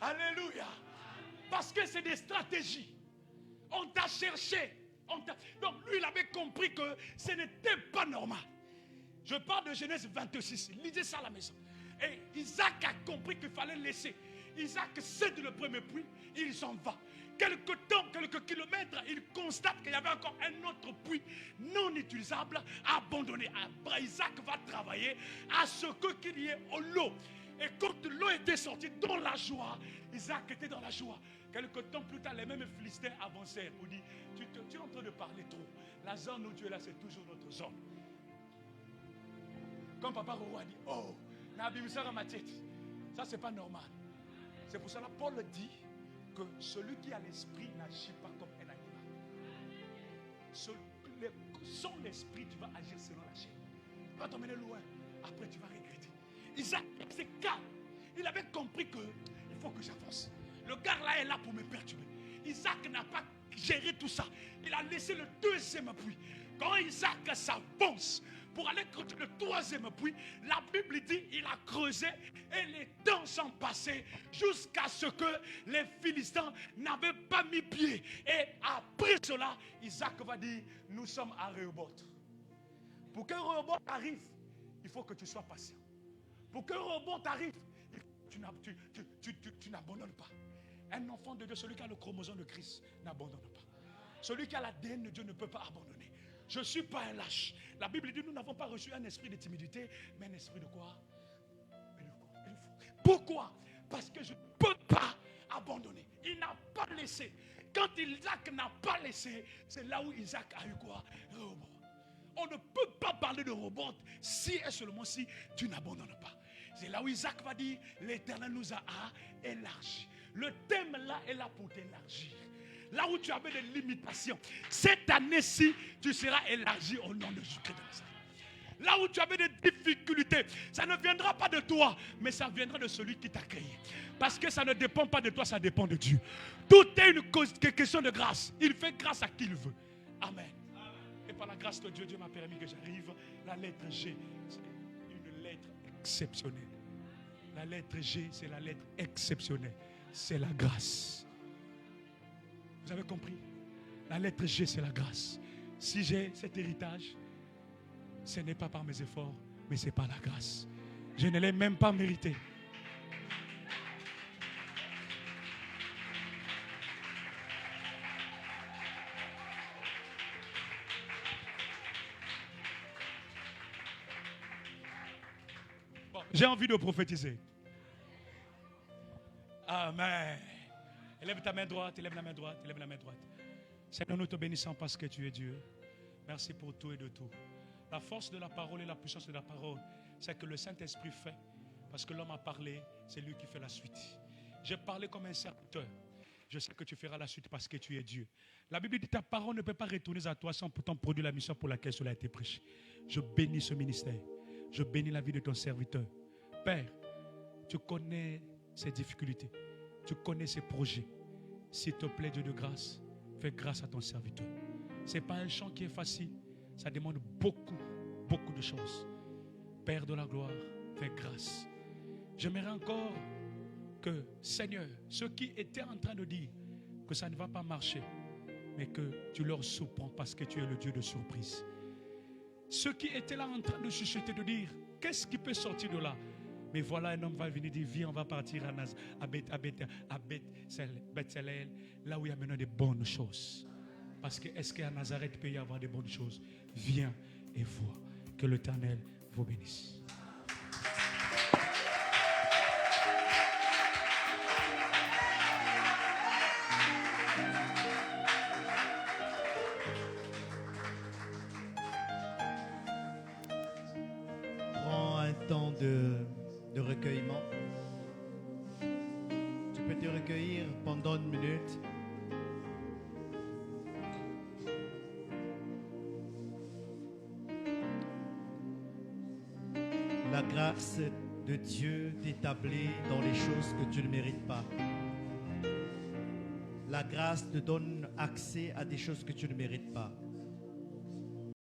Alléluia. Parce que c'est des stratégies. On t'a cherché. Donc lui, il avait compris que ce n'était pas normal. Je parle de Genèse 26. Lisez ça à la maison. Et Isaac a compris qu'il fallait laisser. Isaac cède le premier puits, il s'en va. Quelques temps, quelques kilomètres, il constate qu'il y avait encore un autre puits non utilisable, abandonné. Isaac va travailler à ce qu'il y ait l'eau. Et quand l'eau était sortie dans la joie, Isaac était dans la joie. Quelques temps plus tard, les mêmes Philistins avançaient pour dire, tu es en train de parler trop. La zone où tu es là, c'est toujours notre zone. Comme Papa Roro a dit, oh, ma tête. Ça, c'est pas normal. C'est pour cela que Paul dit que celui qui a l'esprit n'agit pas comme un animal. Sans l'esprit, tu vas agir selon la chair. Tu vas t'emmener loin. Après, tu vas regretter. Isaac, c'est calme. Il avait compris que il faut que j'avance. Le gars là est là pour me perturber. Isaac n'a pas géré tout ça. Il a laissé le deuxième puits. Quand Isaac s'avance pour aller creuser le troisième puits, la Bible dit il a creusé et les temps sont passés jusqu'à ce que les Philistins n'avaient pas mis pied. Et après cela, Isaac va dire nous sommes à Rehoboth. Pour que Rehoboth arrive, il faut que tu sois patient. Pour que Rehoboth arrive, tu n'abandonnes pas. Un enfant de Dieu, celui qui a le chromosome de Christ, n'abandonne pas. Celui qui a l'ADN de Dieu ne peut pas abandonner. Je ne suis pas un lâche. La Bible dit nous n'avons pas reçu un esprit de timidité, mais un esprit de quoi? Pourquoi? Parce que je ne peux pas abandonner. Il n'a pas laissé. Quand Isaac n'a pas laissé, c'est là où Isaac a eu quoi? Rehoboth. On ne peut pas parler de Rehoboth si et seulement si tu n'abandonnes pas. C'est là où Isaac va dire l'Éternel nous a élargi. Le thème là est là pour t'élargir. Là où tu avais des limitations, cette année-ci, tu seras élargi au nom de Jésus-Christ de Nazareth. Là où tu avais des difficultés, ça ne viendra pas de toi, mais ça viendra de celui qui t'a créé. Parce que ça ne dépend pas de toi, ça dépend de Dieu. Tout est une question de grâce. Il fait grâce à qui il veut. Amen. Et par la grâce de Dieu, Dieu m'a permis que j'arrive. La lettre G, c'est une lettre exceptionnelle. La lettre G, c'est la lettre exceptionnelle. C'est la grâce. Vous avez compris? La lettre G, c'est la grâce. Si j'ai cet héritage, ce n'est pas par mes efforts, mais c'est par la grâce. Je ne l'ai même pas mérité. Bon, j'ai envie de prophétiser. Amen. Élève ta main droite, élève la main droite, élève la main droite. Seigneur, nous te bénissons parce que tu es Dieu. Merci pour tout et de tout. La force de la parole et la puissance de la parole, c'est que le Saint-Esprit fait. Parce que l'homme a parlé, c'est lui qui fait la suite. J'ai parlé comme un serviteur. Je sais que tu feras la suite parce que tu es Dieu. La Bible dit ta parole ne peut pas retourner à toi sans pourtant produire la mission pour laquelle cela a été prêché. Je bénis ce ministère. Je bénis la vie de ton serviteur. Père, tu connais ses difficultés. Tu connais ses projets. S'il te plaît, Dieu de grâce, fais grâce à ton serviteur. Ce n'est pas un chant qui est facile. Ça demande beaucoup, beaucoup de choses. Père de la gloire, fais grâce. J'aimerais encore que, Seigneur, ceux qui étaient en train de dire que ça ne va pas marcher, mais que tu leur surprends parce que tu es le Dieu de surprise. Ceux qui étaient là en train de chuchoter, de dire, qu'est-ce qui peut sortir de là? Mais voilà, un homme va venir dire, viens, on va partir à Bethléem, là où il y a maintenant des bonnes choses. Parce que est-ce qu'à Nazareth peut y avoir des bonnes choses? Viens et vois. Que l'Éternel vous bénisse. Prends un temps de recueillement. Tu peux te recueillir pendant une minute. La grâce de Dieu t'établit dans les choses que tu ne mérites pas. La grâce te donne accès à des choses que tu ne mérites pas.